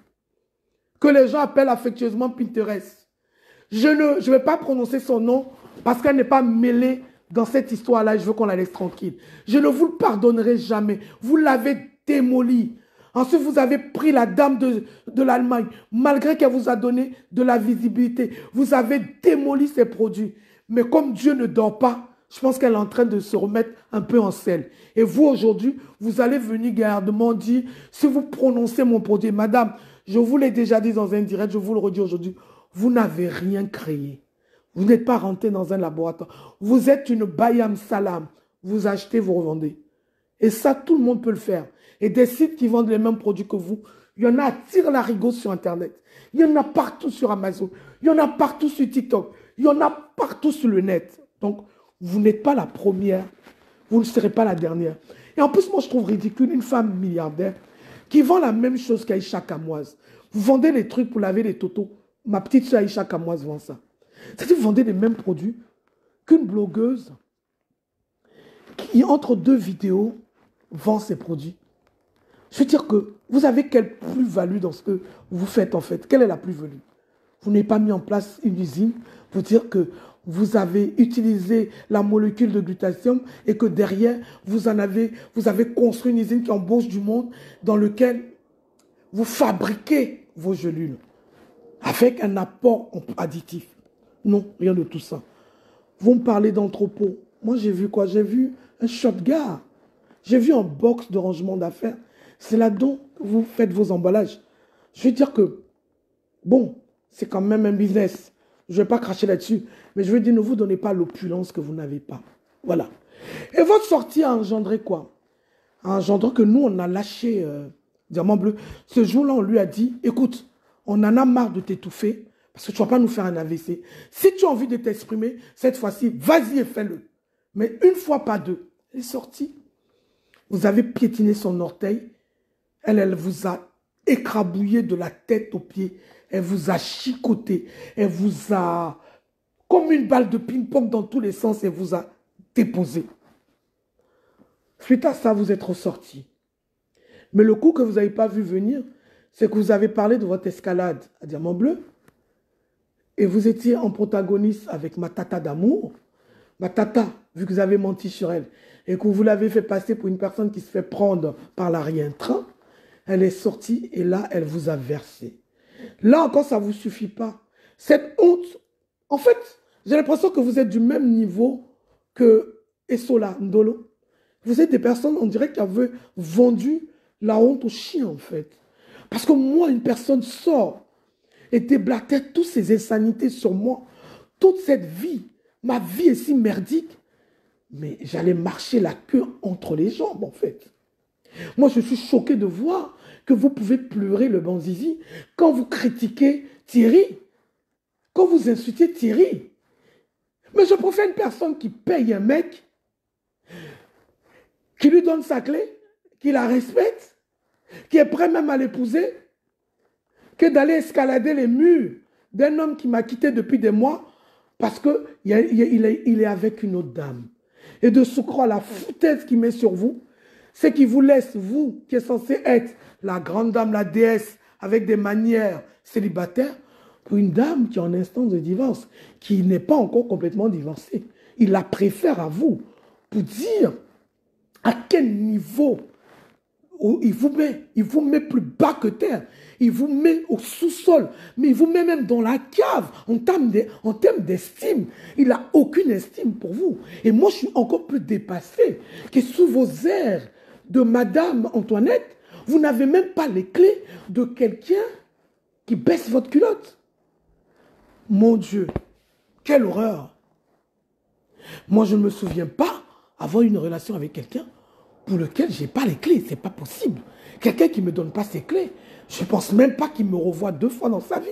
que les gens appellent affectueusement Pinterest. Je ne vais pas prononcer son nom parce qu'elle n'est pas mêlée dans cette histoire-là et je veux qu'on la laisse tranquille. Je ne vous le pardonnerai jamais. Vous l'avez démoli. Ensuite, vous avez pris la dame de l'Allemagne, malgré qu'elle vous a donné de la visibilité. Vous avez démoli ses produits. Mais comme Dieu ne dort pas, je pense qu'elle est en train de se remettre un peu en selle. Et vous, aujourd'hui, vous allez venir gardement dire, si vous prononcez mon produit, madame, je vous l'ai déjà dit dans un direct, je vous le redis aujourd'hui, vous n'avez rien créé. Vous n'êtes pas rentré dans un laboratoire. Vous êtes une Bayam Salam. Vous achetez, vous revendez. Et ça, tout le monde peut le faire. Et des sites qui vendent les mêmes produits que vous, il y en a à tire-larigot sur Internet. Il y en a partout sur Amazon. Il y en a partout sur TikTok. Il y en a partout sur le net. Donc, vous n'êtes pas la première. Vous ne serez pas la dernière. Et en plus, moi, je trouve ridicule une femme milliardaire qui vend la même chose qu'Aïcha Kamoise. Vous vendez les trucs pour laver les totos. Ma petite soeur Aïcha Kamoise vend ça. C'est-à-dire que vous vendez les mêmes produits qu'une blogueuse qui, entre deux vidéos, vend ses produits. Je veux dire que vous avez quelle plus-value dans ce que vous faites en fait? Quelle est la plus-value? Vous n'avez pas mis en place une usine pour dire que vous avez utilisé la molécule de glutathium et que derrière, vous avez construit une usine qui embauche du monde dans lequel vous fabriquez vos gélules avec un apport additif. Non, rien de tout ça. Vous me parlez d'entrepôt. Moi, j'ai vu quoi? J'ai vu un shotgun. J'ai vu un box de rangement d'affaires. C'est là-dedans que vous faites vos emballages. Je veux dire que, bon, c'est quand même un business. Je ne vais pas cracher là-dessus. Mais je veux dire, ne vous donnez pas l'opulence que vous n'avez pas. Voilà. Et votre sortie a engendré quoi? A engendré que nous, on a lâché Diamant Bleu. Ce jour-là, on lui a dit, écoute, on en a marre de t'étouffer. Parce que tu ne vas pas nous faire un AVC. Si tu as envie de t'exprimer, cette fois-ci, vas-y et fais-le. Mais une fois, pas deux. Elle est sortie. Vous avez piétiné son orteil. Elle vous a écrabouillé de la tête aux pieds. Elle vous a chicoté. Elle vous a, comme une balle de ping-pong dans tous les sens, elle vous a déposé. Suite à ça, vous êtes ressorti. Mais le coup que vous n'avez pas vu venir, c'est que vous avez parlé de votre escalade à Diamant Bleu. Et vous étiez en protagoniste avec ma tata d'amour. Ma tata, vu que vous avez menti sur elle, et que vous l'avez fait passer pour une personne qui se fait prendre par l'arrière-train, elle est sortie et là, elle vous a versé. Là encore, ça ne vous suffit pas. Cette honte, en fait, j'ai l'impression que vous êtes du même niveau que Essola Ndolo. Vous êtes des personnes, on dirait, qui avaient vendu la honte au chien, en fait. Parce que moi, une personne sort et déblatère toutes ces insanités sur moi, toute cette vie, ma vie est si merdique, mais j'allais marcher la queue entre les jambes, en fait. Moi, je suis choqué de voir que vous pouvez pleurer le banzizi quand vous critiquez Thierry, quand vous insultez Thierry. Mais je préfère une personne qui paye un mec, qui lui donne sa clé, qui la respecte, qui est prêt même à l'épouser, que d'aller escalader les murs d'un homme qui m'a quitté depuis des mois parce qu'il est avec une autre dame. Et de se croire la foutaise qu'il met sur vous, c'est qu'il vous laisse, vous, qui êtes censé être la grande dame, la déesse, avec des manières célibataires, pour une dame qui est en instance de divorce, qui n'est pas encore complètement divorcée. Il la préfère à vous pour dire à quel niveau il vous met plus bas que terre. Il vous met au sous-sol. Mais il vous met même dans la cave en termes d'estime. Il n'a aucune estime pour vous. Et moi, je suis encore plus dépassé que sous vos airs de Madame Antoinette, vous n'avez même pas les clés de quelqu'un qui baisse votre culotte. Mon Dieu, quelle horreur. Moi, je ne me souviens pas avoir une relation avec quelqu'un pour lequel je n'ai pas les clés. Ce n'est pas possible. Quelqu'un qui ne me donne pas ses clés, je ne pense même pas qu'il me revoie 2 fois dans sa vie.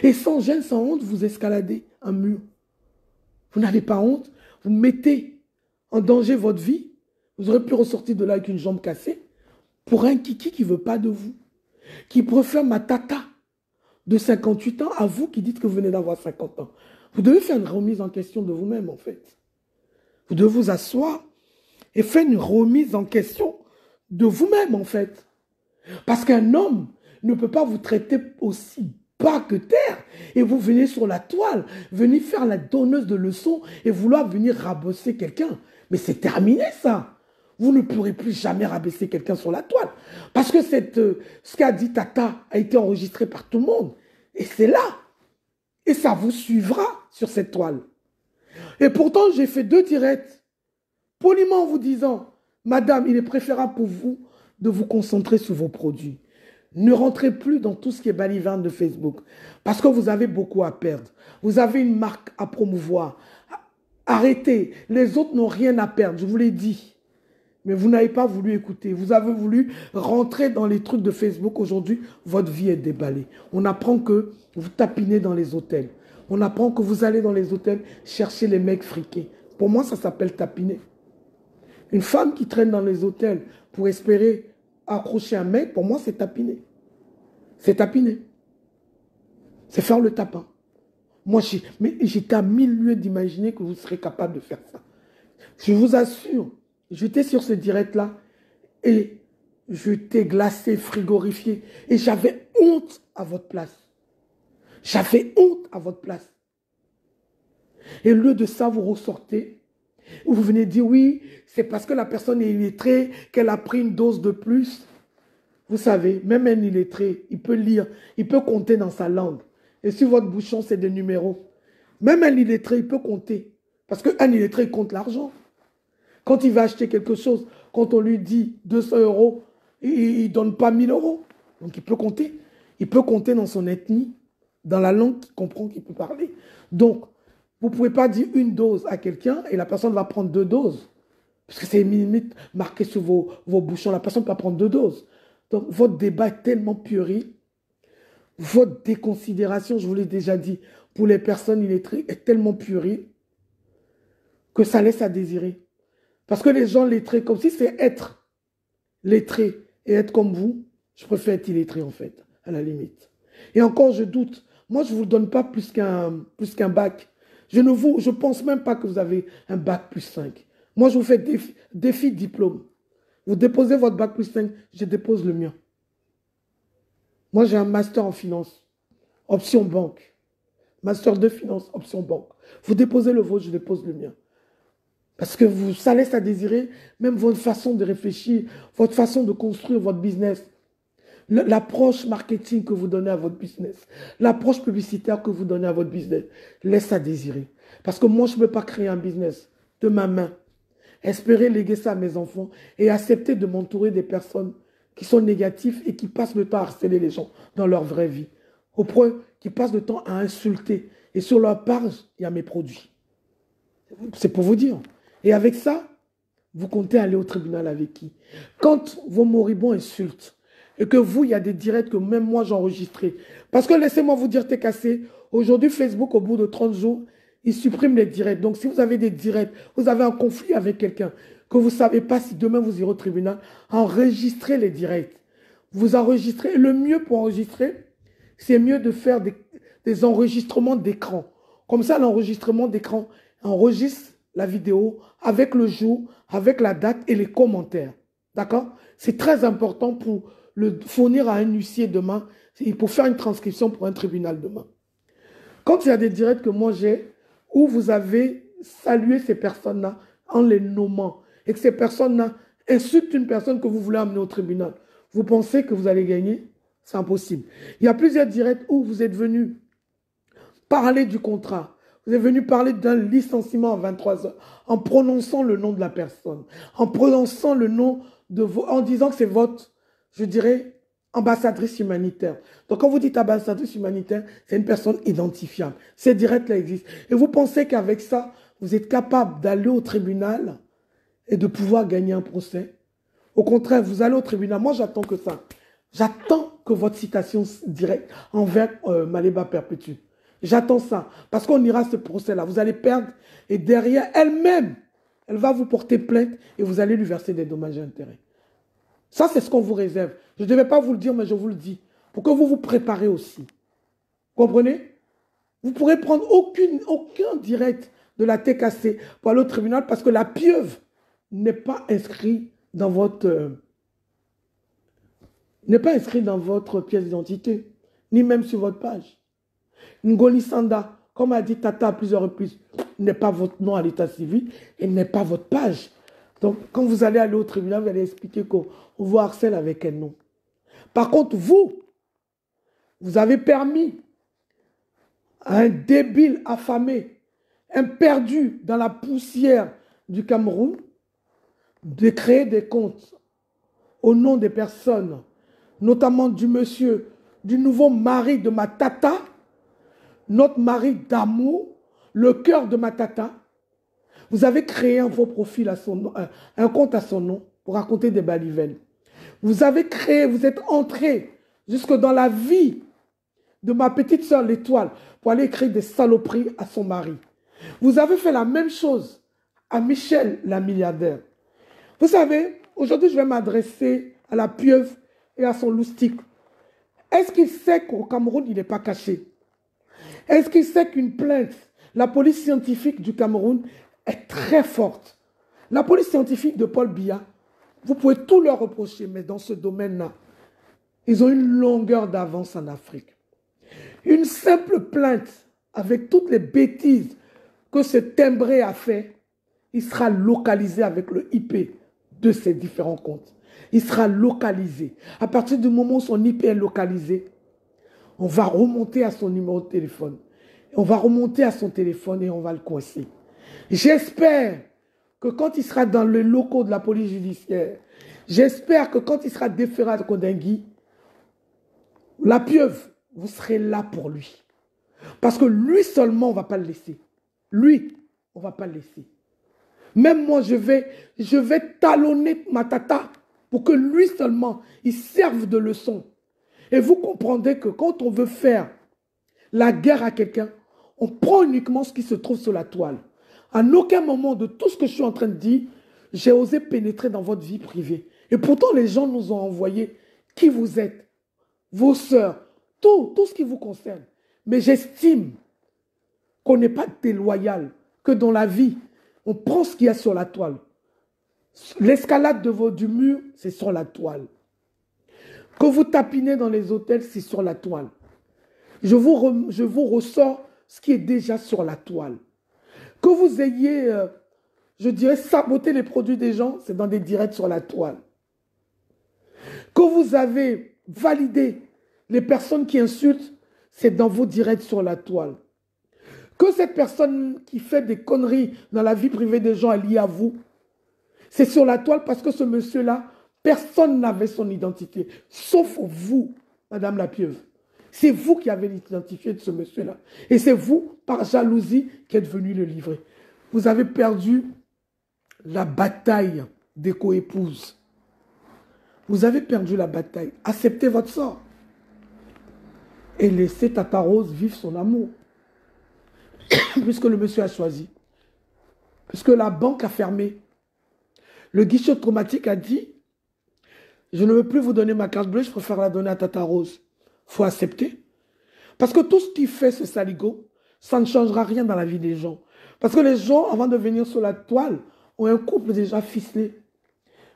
Et sans gêne, sans honte, vous escaladez un mur. Vous n'avez pas honte? Vous mettez en danger votre vie? Vous aurez pu ressortir de là avec une jambe cassée pour un kiki qui ne veut pas de vous, qui préfère ma tata de 58 ans à vous qui dites que vous venez d'avoir 50 ans. Vous devez faire une remise en question de vous-même, en fait. Vous devez vous asseoir et faire une remise en question de vous-même, en fait. Parce qu'un homme ne peut pas vous traiter aussi bas que terre et vous venez sur la toile, venir faire la donneuse de leçons et vouloir venir rabosser quelqu'un. Mais c'est terminé, ça. Vous ne pourrez plus jamais rabaisser quelqu'un sur la toile. Parce que ce qu'a dit Tata a été enregistré par tout le monde. Et c'est là. Et ça vous suivra sur cette toile. Et pourtant, j'ai fait 2 directs, poliment en vous disant, Madame, il est préférable pour vous de vous concentrer sur vos produits. Ne rentrez plus dans tout ce qui est baliverne de Facebook. Parce que vous avez beaucoup à perdre. Vous avez une marque à promouvoir. Arrêtez. Les autres n'ont rien à perdre, je vous l'ai dit. Mais vous n'avez pas voulu écouter. Vous avez voulu rentrer dans les trucs de Facebook. Aujourd'hui, votre vie est déballée. On apprend que vous tapinez dans les hôtels. On apprend que vous allez dans les hôtels chercher les mecs friqués. Pour moi, ça s'appelle tapiner. Une femme qui traîne dans les hôtels pour espérer accrocher un mec, pour moi, c'est tapiner. C'est tapiner. C'est faire le tapin. Moi, j'étais à 1000 lieues d'imaginer que vous serez capable de faire ça. Je vous assure, j'étais sur ce direct-là et j'étais glacé, frigorifié. Et j'avais honte à votre place. J'avais honte à votre place. Et au lieu de ça, vous ressortez. Vous venez dire, oui, c'est parce que la personne est illettrée, qu'elle a pris une dose de plus. Vous savez, même un illettré, il peut lire, il peut compter dans sa langue. Et si votre bouchon, c'est des numéros, même un illettré, il peut compter. Parce qu'un illettré, il compte l'argent. Quand il va acheter quelque chose, quand on lui dit 200 €, il ne donne pas 1000 €. Donc il peut compter. Il peut compter dans son ethnie, dans la langue qu'il comprend, qu'il peut parler. Donc, vous ne pouvez pas dire une dose à quelqu'un et la personne va prendre 2 doses. Parce que c'est limite marqué sur vos bouchons. La personne peut prendre 2 doses. Donc, votre débat est tellement puéril. Votre déconsidération, je vous l'ai déjà dit, pour les personnes illettrées est tellement puéril que ça laisse à désirer. Parce que les gens lettrés, comme si c'est être lettré et être comme vous, je préfère être illettré en fait, à la limite. Et encore, je doute. Moi, je ne vous donne pas plus qu'un bac. Je ne pense même pas que vous avez un bac plus 5. Moi, je vous fais défi diplôme. Vous déposez votre bac plus 5, je dépose le mien. Moi, j'ai un master en finance, option banque. Master de finance, option banque. Vous déposez le vôtre, je dépose le mien. Parce que ça laisse à désirer, même votre façon de réfléchir, votre façon de construire votre business. L'approche marketing que vous donnez à votre business, l'approche publicitaire que vous donnez à votre business, laisse à désirer. Parce que moi, je ne peux pas créer un business de ma main, espérer léguer ça à mes enfants et accepter de m'entourer des personnes qui sont négatives et qui passent le temps à harceler les gens dans leur vraie vie. Au point qu'ils passent le temps à insulter. Et sur leur page, il y a mes produits. C'est pour vous dire. Et avec ça, vous comptez aller au tribunal avec qui? Quand vos moribonds insultent, et que vous, il y a des directs que même moi, j'ai enregistrés. Parce que laissez-moi vous dire, t'es cassé. Aujourd'hui, Facebook, au bout de 30 jours, il supprime les directs. Donc, si vous avez des directs, vous avez un conflit avec quelqu'un, que vous ne savez pas si demain vous irez au tribunal, enregistrez les directs. Vous enregistrez. Le mieux pour enregistrer, c'est mieux de faire des enregistrements d'écran. Comme ça, l'enregistrement d'écran enregistre la vidéo avec le jour, avec la date et les commentaires. D'accord? C'est très important pour le fournir à un huissier demain, pour faire une transcription pour un tribunal demain. Quand il y a des directs que moi j'ai, où vous avez salué ces personnes-là en les nommant, et que ces personnes-là insultent une personne que vous voulez amener au tribunal, vous pensez que vous allez gagner? C'est impossible. Il y a plusieurs directs où vous êtes venu parler du contrat. Vous êtes venu parler d'un licenciement à 23 heures, en prononçant le nom de la personne, en prononçant le nom en disant que c'est votre, je dirais, ambassadrice humanitaire. Donc quand vous dites ambassadrice humanitaire, c'est une personne identifiable. Ces directs-là existent. Et vous pensez qu'avec ça, vous êtes capable d'aller au tribunal et de pouvoir gagner un procès? Au contraire, vous allez au tribunal. Moi, j'attends que ça. J'attends que votre citation directe envers Maléba perpétue. J'attends ça. Parce qu'on ira à ce procès-là. Vous allez perdre. Et derrière, elle-même, elle va vous porter plainte et vous allez lui verser des dommages et intérêts. Ça, c'est ce qu'on vous réserve. Je ne devais pas vous le dire, mais je vous le dis. Pour que vous vous préparez aussi. Comprenez? Vous ne pourrez prendre aucun direct de la TKC pour aller au tribunal parce que la pieuvre n'est pas inscrite dans votre... pièce d'identité, ni même sur votre page. Ngoli Sanda, comme a dit Tata à plusieurs reprises, n'est pas votre nom à l'état civil et n'est pas votre page. Donc, quand vous allez aller au tribunal, vous allez expliquer qu'on vous harcèle avec un nom. Par contre, vous avez permis à un débile affamé, un perdu dans la poussière du Cameroun, de créer des comptes au nom des personnes, notamment du monsieur, du nouveau mari de ma tata, notre mari d'amour, le cœur de ma tata. Vous avez créé un faux profil à son nom, un compte à son nom pour raconter des balivelles. Vous avez créé, vous êtes entré jusque dans la vie de ma petite sœur l'étoile pour aller créer des saloperies à son mari. Vous avez fait la même chose à Michel, la milliardaire. Vous savez, aujourd'hui, je vais m'adresser à la pieuvre et à son loustique. Est-ce qu'il sait qu'au Cameroun, il n'est pas caché? Est-ce qu'il sait qu'une plainte, la police scientifique du Cameroun est très forte? La police scientifique de Paul Biya, vous pouvez tout leur reprocher, mais dans ce domaine-là, ils ont une longueur d'avance en Afrique. Une simple plainte, avec toutes les bêtises que ce timbré a fait, il sera localisé avec le IP de ces différents comptes. Il sera localisé. À partir du moment où son IP est localisé, on va remonter à son numéro de téléphone. On va remonter à son téléphone et on va le coincer. J'espère que quand il sera dans le locaux de la police judiciaire, j'espère que quand il sera déféré à Kodingui, la pieuvre, vous serez là pour lui. Parce que lui seulement, on ne va pas le laisser. Lui, on ne va pas le laisser. Même moi, je vais talonner ma tata pour que lui seulement, il serve de leçon. Et vous comprendrez que quand on veut faire la guerre à quelqu'un, on prend uniquement ce qui se trouve sur la toile. À aucun moment de tout ce que je suis en train de dire, j'ai osé pénétrer dans votre vie privée. Et pourtant, les gens nous ont envoyé qui vous êtes, vos sœurs, tout ce qui vous concerne. Mais j'estime qu'on n'est pas déloyal, que dans la vie, on prend ce qu'il y a sur la toile. L'escalade du mur, c'est sur la toile. Que vous tapinez dans les hôtels, c'est sur la toile. Je vous ressors ce qui est déjà sur la toile. Que vous ayez, je dirais, saboté les produits des gens, c'est dans des directs sur la toile. Que vous avez validé les personnes qui insultent, c'est dans vos directs sur la toile. Que cette personne qui fait des conneries dans la vie privée des gens est liée à vous, c'est sur la toile parce que ce monsieur-là, personne n'avait son identité, sauf vous, Madame la pieuvre. C'est vous qui avez l'identifié de ce monsieur-là. Et c'est vous, par jalousie, qui êtes venu le livrer. Vous avez perdu la bataille des coépouses. Vous avez perdu la bataille. Acceptez votre sort. Et laissez Tata Rose vivre son amour. Puisque le monsieur a choisi. Puisque la banque a fermé. Le guichet traumatique a dit, je ne veux plus vous donner ma carte bleue, je préfère la donner à Tata Rose. Il faut accepter. Parce que tout ce qui fait ce saligo, ça ne changera rien dans la vie des gens. Parce que les gens, avant de venir sur la toile, ont un couple déjà ficelé,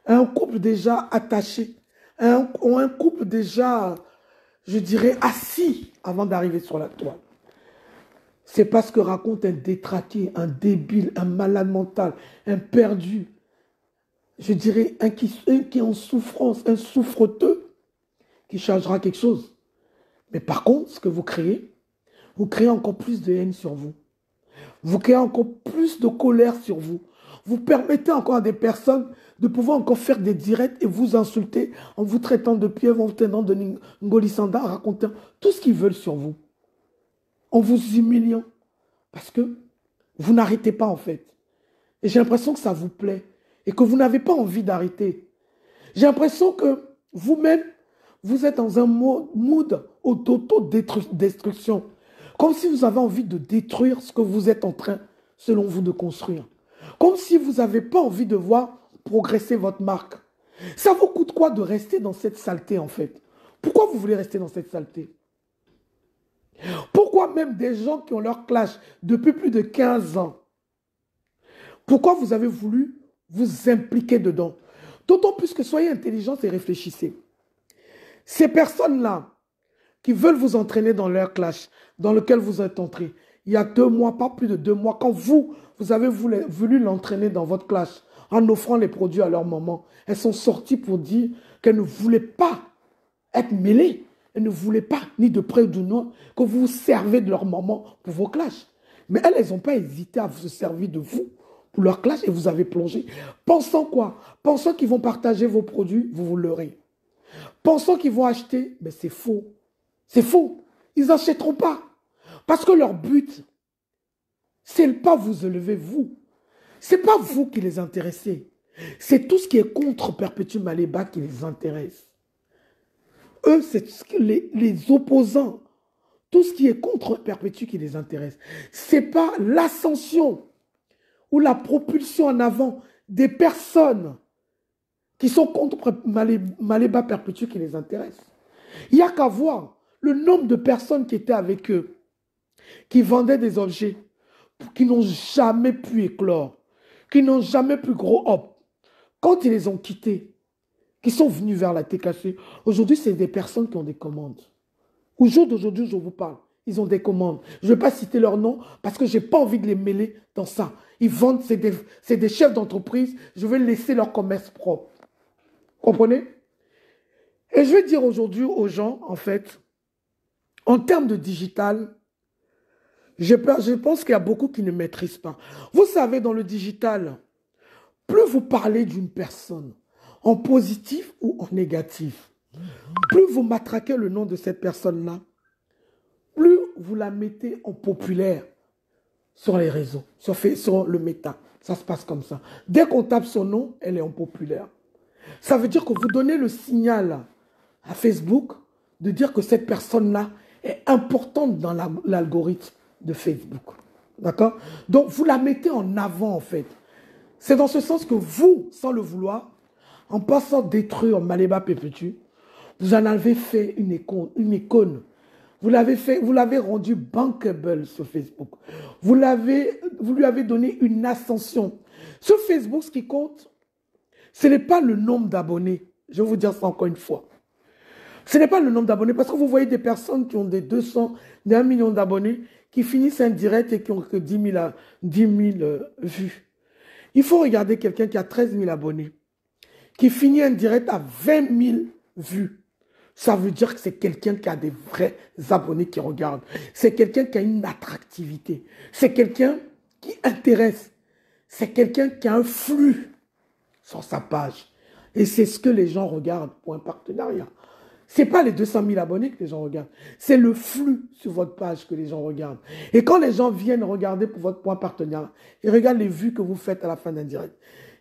un couple déjà attaché, ont un couple déjà, je dirais, assis avant d'arriver sur la toile. C'est parce que raconte un détraqué, un débile, un malade mental, un perdu, je dirais un qui est en souffrance, un souffreteux, qui changera quelque chose. Mais par contre, ce que vous créez encore plus de haine sur vous. Vous créez encore plus de colère sur vous. Vous permettez encore à des personnes de pouvoir encore faire des directs et vous insulter en vous traitant de pieuvre, en vous traitant de Ngoli Sanda, en racontant tout ce qu'ils veulent sur vous. En vous humiliant. Parce que vous n'arrêtez pas en fait. Et j'ai l'impression que ça vous plaît. Et que vous n'avez pas envie d'arrêter. J'ai l'impression que vous-même, vous êtes dans un mood d'autodestruction. Comme si vous avez envie de détruire ce que vous êtes en train, selon vous, de construire. Comme si vous n'avez pas envie de voir progresser votre marque. Ça vous coûte quoi de rester dans cette saleté, en fait? Pourquoi vous voulez rester dans cette saleté? Pourquoi même des gens qui ont leur clash depuis plus de 15 ans, pourquoi vous avez voulu vous impliquer dedans? D'autant plus que soyez intelligents et réfléchissez. Ces personnes-là qui veulent vous entraîner dans leur clash, dans lequel vous êtes entré, il y a 2 mois, pas plus de 2 mois, quand vous avez voulu l'entraîner dans votre clash, en offrant les produits à leur maman, elles sont sorties pour dire qu'elles ne voulaient pas être mêlées. Elles ne voulaient pas, ni de près ou de loin, que vous vous servez de leur maman pour vos clashs. Mais elles n'ont pas hésité à se servir de vous pour leur clash et vous avez plongé. Pensant quoi? Pensant qu'ils vont partager vos produits, vous vous leurrez. Pensant qu'ils vont acheter, mais c'est faux. C'est faux. Ils n'achèteront pas. Parce que leur but, c'est pas vous élever, vous. C'est pas vous qui les intéressez. C'est tout ce qui est contre Perpétuel Maleba qui les intéresse. Eux, c'est les opposants. Tout ce qui est contre Perpétuel qui les intéresse. Ce n'est pas l'ascension ou la propulsion en avant des personnes qui sont contre Maleba Perpétuel qui les intéresse. Il n'y a qu'à voir le nombre de personnes qui étaient avec eux, qui vendaient des objets, qui n'ont jamais pu éclore, qui n'ont jamais pu grow up. Quand ils les ont quittés, qui sont venus vers la TKC, aujourd'hui, c'est des personnes qui ont des commandes. Au jour d'aujourd'hui, je vous parle, ils ont des commandes. Je ne vais pas citer leur nom parce que je n'ai pas envie de les mêler dans ça. Ils vendent, c'est des chefs d'entreprise, je vais laisser leur commerce propre. Comprenez? Et je vais dire aujourd'hui aux gens, en fait, en termes de digital, je pense qu'il y a beaucoup qui ne maîtrisent pas. Vous savez, dans le digital, plus vous parlez d'une personne, en positif ou en négatif, plus vous matraquez le nom de cette personne-là, plus vous la mettez en populaire sur les réseaux, sur le méta. Ça se passe comme ça. Dès qu'on tape son nom, elle est en populaire. Ça veut dire que vous donnez le signal à Facebook de dire que cette personne-là est importante dans l'algorithme de Facebook. D'accord? Donc, vous la mettez en avant, en fait. C'est dans ce sens que vous, sans le vouloir, en passant détruire Maleba Perpétuel, vous en avez fait une icône. Vous l'avez rendu bankable sur Facebook. Vous lui avez donné une ascension. Sur Facebook, ce qui compte, ce n'est pas le nombre d'abonnés. Je vais vous dire ça encore une fois. Ce n'est pas le nombre d'abonnés, parce que vous voyez des personnes qui ont des 200, des 1 million d'abonnés, qui finissent un direct et qui ont que 10 000 vues. Il faut regarder quelqu'un qui a 13 000 abonnés, qui finit un direct à 20 000 vues. Ça veut dire que c'est quelqu'un qui a des vrais abonnés qui regardent. C'est quelqu'un qui a une attractivité. C'est quelqu'un qui intéresse. C'est quelqu'un qui a un flux sur sa page. Et c'est ce que les gens regardent pour un partenariat. Ce n'est pas les 200 000 abonnés que les gens regardent. C'est le flux sur votre page que les gens regardent. Et quand les gens viennent regarder pour votre point partenariat, ils regardent les vues que vous faites à la fin d'un direct.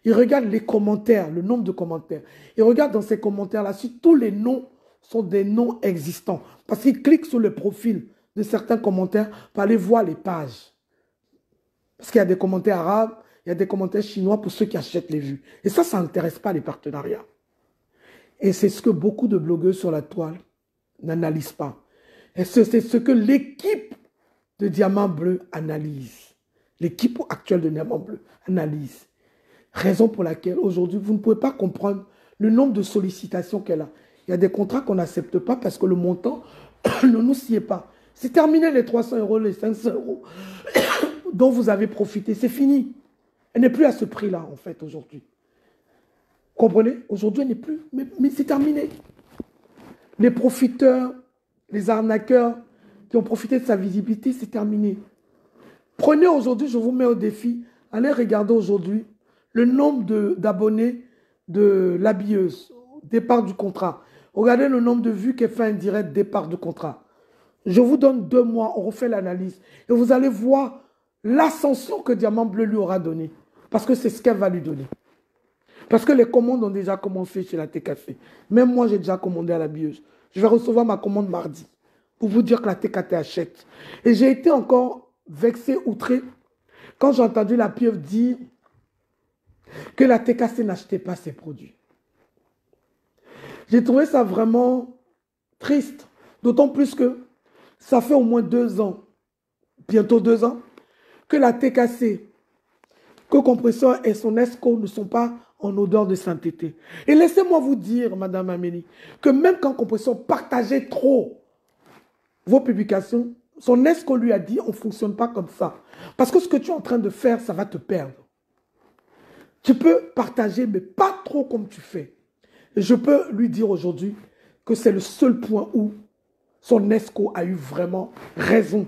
Ils regardent les commentaires, le nombre de commentaires. Ils regardent dans ces commentaires-là si tous les noms sont des noms existants. Parce qu'ils cliquent sur le profil de certains commentaires pour aller voir les pages. Parce qu'il y a des commentaires arabes, il y a des commentaires chinois pour ceux qui achètent les vues. Et ça n'intéresse pas les partenariats. Et c'est ce que beaucoup de blogueurs sur la toile n'analysent pas. Et c'est ce que l'équipe de Diamant Bleu analyse. L'équipe actuelle de Diamant Bleu analyse. Raison pour laquelle aujourd'hui, vous ne pouvez pas comprendre le nombre de sollicitations qu'elle a. Il y a des contrats qu'on n'accepte pas parce que le montant ne nous sied pas. C'est terminé les 300 €, les 500 € dont vous avez profité. C'est fini. Elle n'est plus à ce prix-là, en fait, aujourd'hui. Comprenez? Aujourd'hui, elle n'est plus. Mais c'est terminé. Les profiteurs, les arnaqueurs qui ont profité de sa visibilité, c'est terminé. Prenez aujourd'hui, je vous mets au défi, allez regarder aujourd'hui le nombre d'abonnés de l'habilleuse, départ du contrat. Regardez le nombre de vues qu'elle fait un direct départ du contrat. Je vous donne 2 mois, on refait l'analyse. Et vous allez voir l'ascension que Diamant Bleu lui aura donnée. Parce que c'est ce qu'elle va lui donner. Parce que les commandes ont déjà commencé chez la TKC. Même moi, j'ai déjà commandé à l'habilleuse. Je vais recevoir ma commande mardi. pour vous dire que la TKT achète. Et j'ai été encore vexé, outré, quand j'ai entendu la pieuvre dire que la TKC n'achetait pas ses produits. J'ai trouvé ça vraiment triste, d'autant plus que ça fait au moins 2 ans, bientôt 2 ans, que la TKC, que Compresseur et son ESCO ne sont pas en odeur de sainteté. Et laissez-moi vous dire, Madame Amélie, que même quand Compresseur partageait trop vos publications, son ESCO lui a dit, on ne fonctionne pas comme ça. Parce que ce que tu es en train de faire, ça va te perdre. Tu peux partager, mais pas trop comme tu fais. Et je peux lui dire aujourd'hui que c'est le seul point où son ESCO a eu vraiment raison.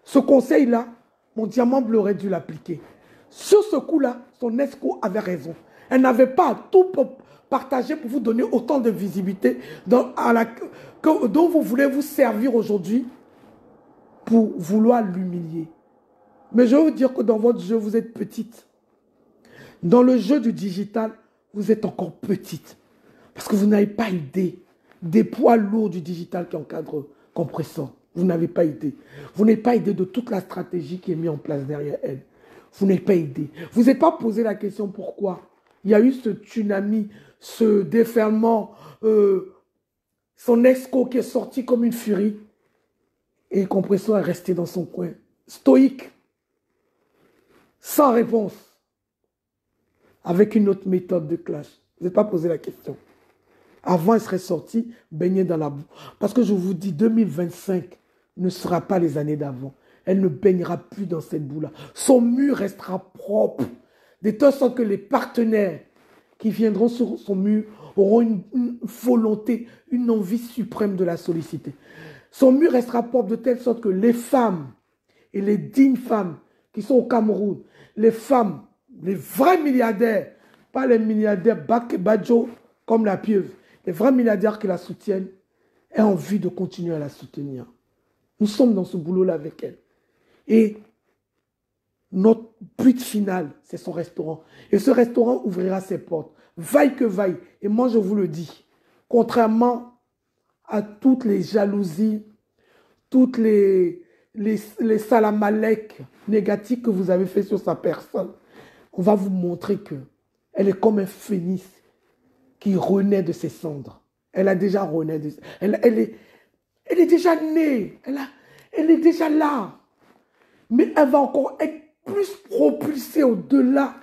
Ce conseil-là, mon diamant bleu aurait dû l'appliquer. Sur ce coup-là, son ESCO avait raison. Elle n'avait pas à tout partager pour vous donner autant de visibilité dont vous voulez vous servir aujourd'hui pour vouloir l'humilier. Mais je vais vous dire que dans votre jeu, vous êtes petite. Dans le jeu du digital, vous êtes encore petite. Parce que vous n'avez pas idée des poids lourds du digital qui encadre Compresseur. Vous n'avez pas idée. Vous n'avez pas idée de toute la stratégie qui est mise en place derrière elle. Vous n'avez pas idée. Vous n'avez pas posé la question pourquoi. Il y a eu ce tsunami, ce déferlement, son ESCO qui est sorti comme une furie. Et Compresseur est resté dans son coin, stoïque, sans réponse, avec une autre méthode de clash. Vous n'avez pas posé la question. Avant, elle serait sortie, baignée dans la boue. Parce que je vous dis, 2025 ne sera pas les années d'avant. Elle ne baignera plus dans cette boue-là. Son mur restera propre. De telle sorte que les partenaires qui viendront sur son mur auront une volonté, une envie suprême de la solliciter. Son mur restera propre de telle sorte que les femmes et les dignes femmes qui sont au Cameroun, les femmes, les vrais milliardaires, pas les milliardaires Badjo comme la pieuvre, les vrais milliardaires qui la soutiennent, aient envie de continuer à la soutenir. Nous sommes dans ce boulot-là avec elle. Et notre but final, c'est son restaurant. Et ce restaurant ouvrira ses portes, vaille que vaille. Et moi, je vous le dis, contrairement à toutes les jalousies, toutes les salamalek négatifs que vous avez fait sur sa personne, on va vous montrer qu'elle est comme un phénix qui renaît de ses cendres. Elle a déjà renaît de elle est déjà née. Elle est déjà là. Mais elle va encore être plus propulsée au-delà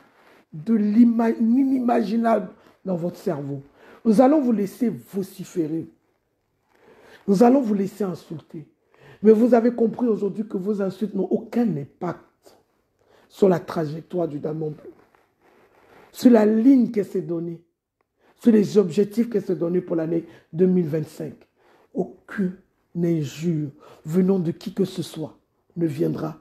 de l'inimaginable dans votre cerveau. Nous allons vous laisser vociférer. Nous allons vous laisser insulter. Mais vous avez compris aujourd'hui que vos insultes n'ont aucun impact sur la trajectoire du diamant bleu, sur la ligne qu'elle s'est donnée, sur les objectifs qu'elle s'est donnés pour l'année 2025. Aucune injure venant de qui que ce soit ne viendra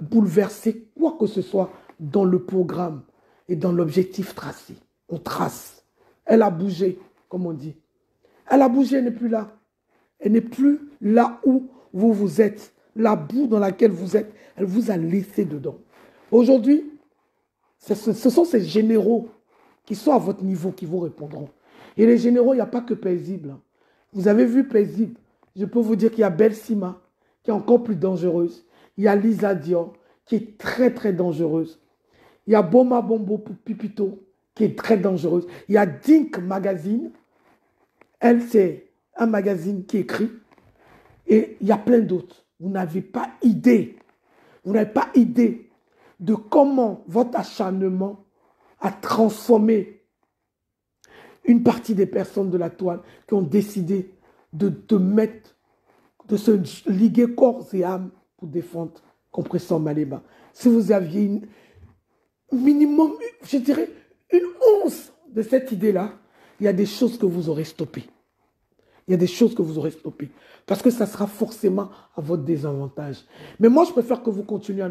bouleverser quoi que ce soit dans le programme et dans l'objectif tracé. On trace. Elle a bougé, comme on dit. Elle a bougé, elle n'est plus là. Elle n'est plus là où vous êtes. La boue dans laquelle vous êtes, elle vous a laissé dedans. Aujourd'hui, ce sont ces généraux qui sont à votre niveau qui vous répondront. Et les généraux, il n'y a pas que Paisible. Vous avez vu Paisible. Je peux vous dire qu'il y a Belsima, qui est encore plus dangereuse. Il y a Lisa Dior, qui est très, très dangereuse. Il y a Boma Bombo Pipito, qui est très dangereuse. Il y a Dink Magazine. Elle, c'est un magazine qui écrit. Et il y a plein d'autres. Vous n'avez pas idée. Vous n'avez pas idée de comment votre acharnement a transformé une partie des personnes de la toile qui ont décidé de se liguer corps et âme pour défendre Compresseur Malema. Si vous aviez une minimum, je dirais, une once de cette idée-là, il y a des choses que vous aurez stoppées. Il y a des choses que vous aurez stoppées. Parce que ça sera forcément à votre désavantage. Mais moi, je préfère que vous continuiez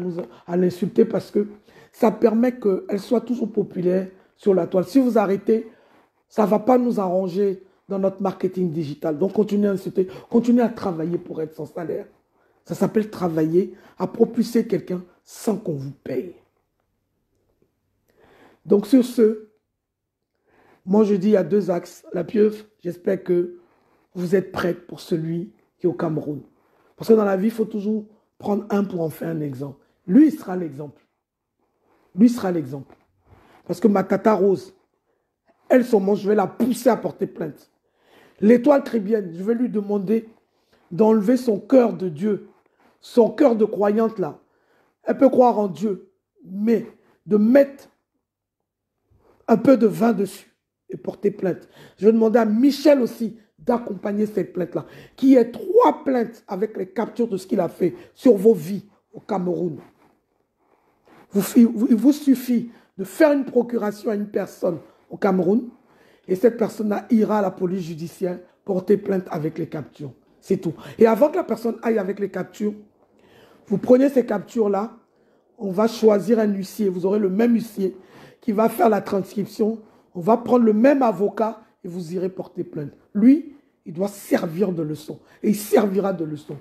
à l'insulter parce que ça permet qu'elle soit toujours populaire sur la toile. Si vous arrêtez, ça ne va pas nous arranger dans notre marketing digital. Donc, continuez à insulter, continuez à travailler pour être sans salaire. Ça s'appelle travailler, à propulser quelqu'un sans qu'on vous paye. Donc, sur ce, moi, je dis il y a 2 axes. La pieuvre, j'espère que vous êtes prête pour celui qui est au Cameroun. Parce que dans la vie, il faut toujours prendre un pour en faire un exemple. Lui, il sera l'exemple. Lui sera l'exemple. Parce que ma tata Rose, elle, je vais la pousser à porter plainte. L'étoile chrétienne, je vais lui demander d'enlever son cœur de Dieu, son cœur de croyante là. Elle peut croire en Dieu, mais de mettre un peu de vin dessus et porter plainte. Je vais demander à Michel aussi d'accompagner cette plainte-là, qui est 3 plaintes avec les captures de ce qu'il a fait sur vos vies au Cameroun. Il vous suffit de faire une procuration à une personne au Cameroun et cette personne-là ira à la police judiciaire porter plainte avec les captures. C'est tout. Et avant que la personne aille avec les captures, vous prenez ces captures-là, on va choisir un huissier, vous aurez le même huissier qui va faire la transcription, on va prendre le même avocat et vous irez porter plainte. Lui, il doit servir de leçon et il servira de leçon.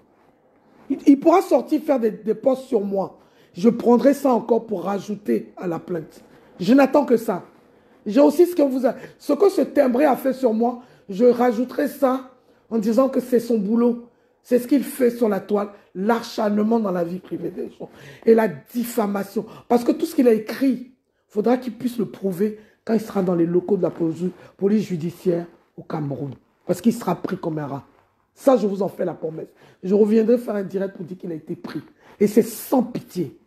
Il pourra sortir faire des postes sur moi. Je prendrai ça encore pour rajouter à la plainte. Je n'attends que ça. J'ai aussi ce que ce timbré a fait sur moi, je rajouterai ça en disant que c'est son boulot. C'est ce qu'il fait sur la toile, l'acharnement dans la vie privée des gens et la diffamation. Parce que tout ce qu'il a écrit, il faudra qu'il puisse le prouver quand il sera dans les locaux de la police judiciaire au Cameroun. Parce qu'il sera pris comme un rat. Ça, je vous en fais la promesse. Je reviendrai faire un direct pour dire qu'il a été pris. Et c'est sans pitié.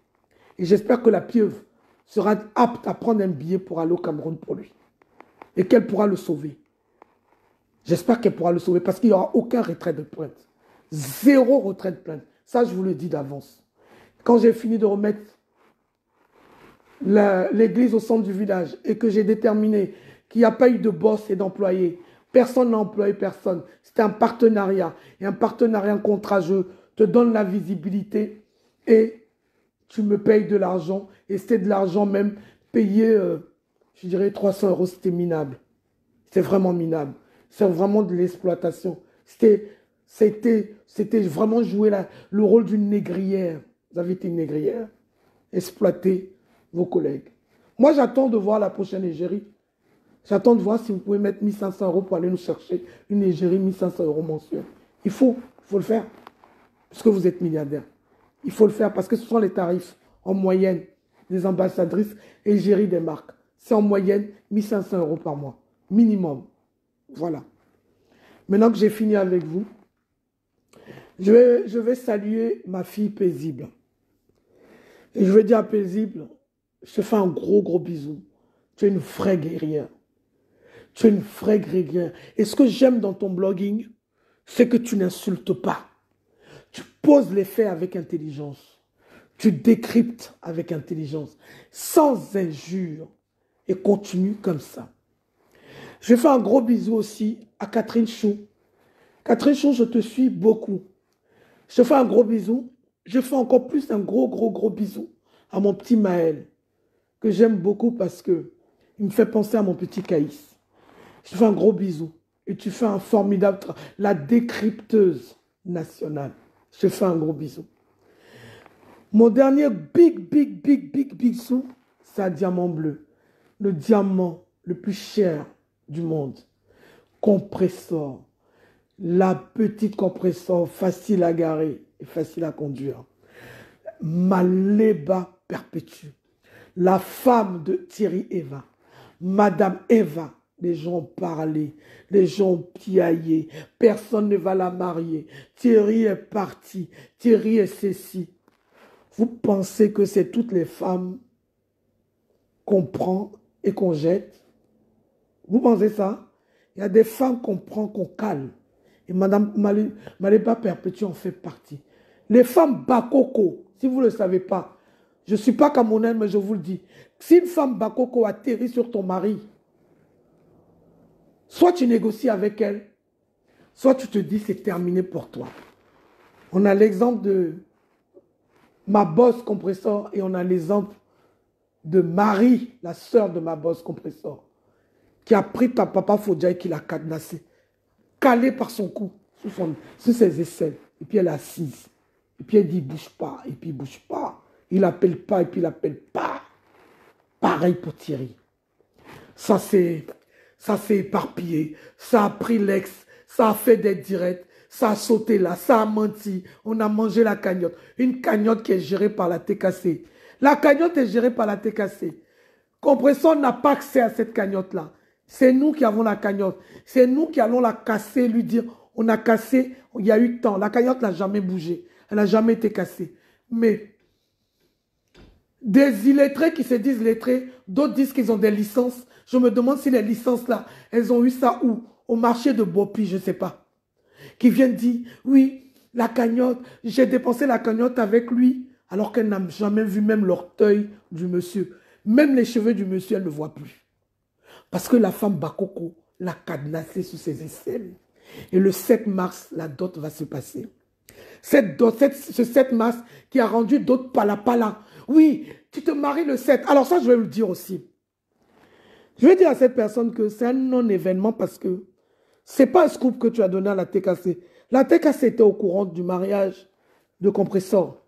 Et j'espère que la pieuvre sera apte à prendre un billet pour aller au Cameroun pour lui. Et qu'elle pourra le sauver. J'espère qu'elle pourra le sauver parce qu'il n'y aura aucun retrait de plainte. 0 retrait de plainte. Ça, je vous le dis d'avance. Quand j'ai fini de remettre l'église au centre du village et que j'ai déterminé qu'il n'y a pas eu de boss et d'employés, personne n'a employé personne. C'était un partenariat. Et un partenariat, un contrat, je te donne la visibilité et tu me payes de l'argent. Et c'était de l'argent même payé, je dirais 300 €, c'était minable. C'était vraiment minable. C'est vraiment de l'exploitation. C'était vraiment jouer le rôle d'une négrière. Vous avez été une négrière. Exploiter vos collègues. Moi, j'attends de voir la prochaine égérie. J'attends de voir si vous pouvez mettre 1500 € pour aller nous chercher une égérie, 1500 € mensuels. Il faut le faire. Puisque vous êtes milliardaire. Il faut le faire parce que ce sont les tarifs en moyenne des ambassadrices et égéries des marques. C'est en moyenne 1500 € par mois. Minimum. Voilà. Maintenant que j'ai fini avec vous, je vais saluer ma fille paisible. Et je vais dire à paisible, je te fais un gros bisou. Tu es une vraie guerrière. Tu es une vraie guerrière. Et ce que j'aime dans ton blogging, c'est que tu n'insultes pas. Tu poses les faits avec intelligence. Tu décryptes avec intelligence, sans injure. Et continue comme ça. Je vais faire un gros bisou aussi à Catherine Chou. Catherine Chou, je te suis beaucoup. Je te fais un gros bisou. Je fais encore plus un gros bisou à mon petit Maël, que j'aime beaucoup parce que il me fait penser à mon petit Caïs. Je te fais un gros bisou. Et tu fais un formidable travail. La décrypteuse nationale. Je te fais un gros bisou. Mon dernier big bisou, c'est un diamant bleu. Le diamant le plus cher du monde. Compressor. La petite compressor facile à garer et facile à conduire. Maléba Perpétue. La femme de Thierry Eva. Madame Eva. Les gens ont parlé, les gens ont piaillé, personne ne va la marier. Thierry est parti, Thierry est ceci. Vous pensez que c'est toutes les femmes qu'on prend et qu'on jette? Vous pensez ça? Il y a des femmes qu'on prend, qu'on cale. Et Madame Maléba Perpétue en fait partie. Les femmes bakoko, si vous ne le savez pas, je ne suis pas camerounaise, mais je vous le dis. Si une femme bakoko atterrit sur ton mari, soit tu négocies avec elle, soit tu te dis c'est terminé pour toi. On a l'exemple de ma boss compressor et on a l'exemple de Marie, la sœur de ma boss compressor, qui a pris ta papa Fodja et qui l'a cadenassé, calé par son cou, sous ses aisselles. Et puis elle est assise. Et puis elle dit bouge pas, et puis il bouge pas. Il n'appelle pas, et puis il n'appelle pas. Pareil pour Thierry. Ça s'est éparpillé, ça a pris l'ex, ça a fait des directs, Ça a sauté là, ça a menti. On a mangé la cagnotte. Une cagnotte qui est gérée par la TKC. La cagnotte est gérée par la TKC. Compressor n'a pas accès à cette cagnotte-là. C'est nous qui avons la cagnotte. C'est nous qui allons la casser, lui dire, on a cassé, il y a eu temps. La cagnotte n'a jamais bougé. Elle n'a jamais été cassée. Mais des illettrés qui se disent lettrés, d'autres disent qu'ils ont des licences. Je me demande si les licences-là, elles ont eu ça où? Au marché de Bopi, je ne sais pas. Qui viennent dire, oui, la cagnotte, j'ai dépensé la cagnotte avec lui, alors qu'elle n'a jamais vu même l'orteil du monsieur. Même les cheveux du monsieur, elle ne voit plus. Parce que la femme Bakoko l'a cadenassé sous ses aisselles. Et le 7 mars, la dot va se passer. Ce 7 mars qui a rendu dot pala. Oui, tu te maries le 7. Alors ça, je vais le dire aussi. Je vais dire à cette personne que c'est un non-événement parce que ce n'est pas un scoop que tu as donné à la TKC. La TKC était au courant du mariage de Compressor.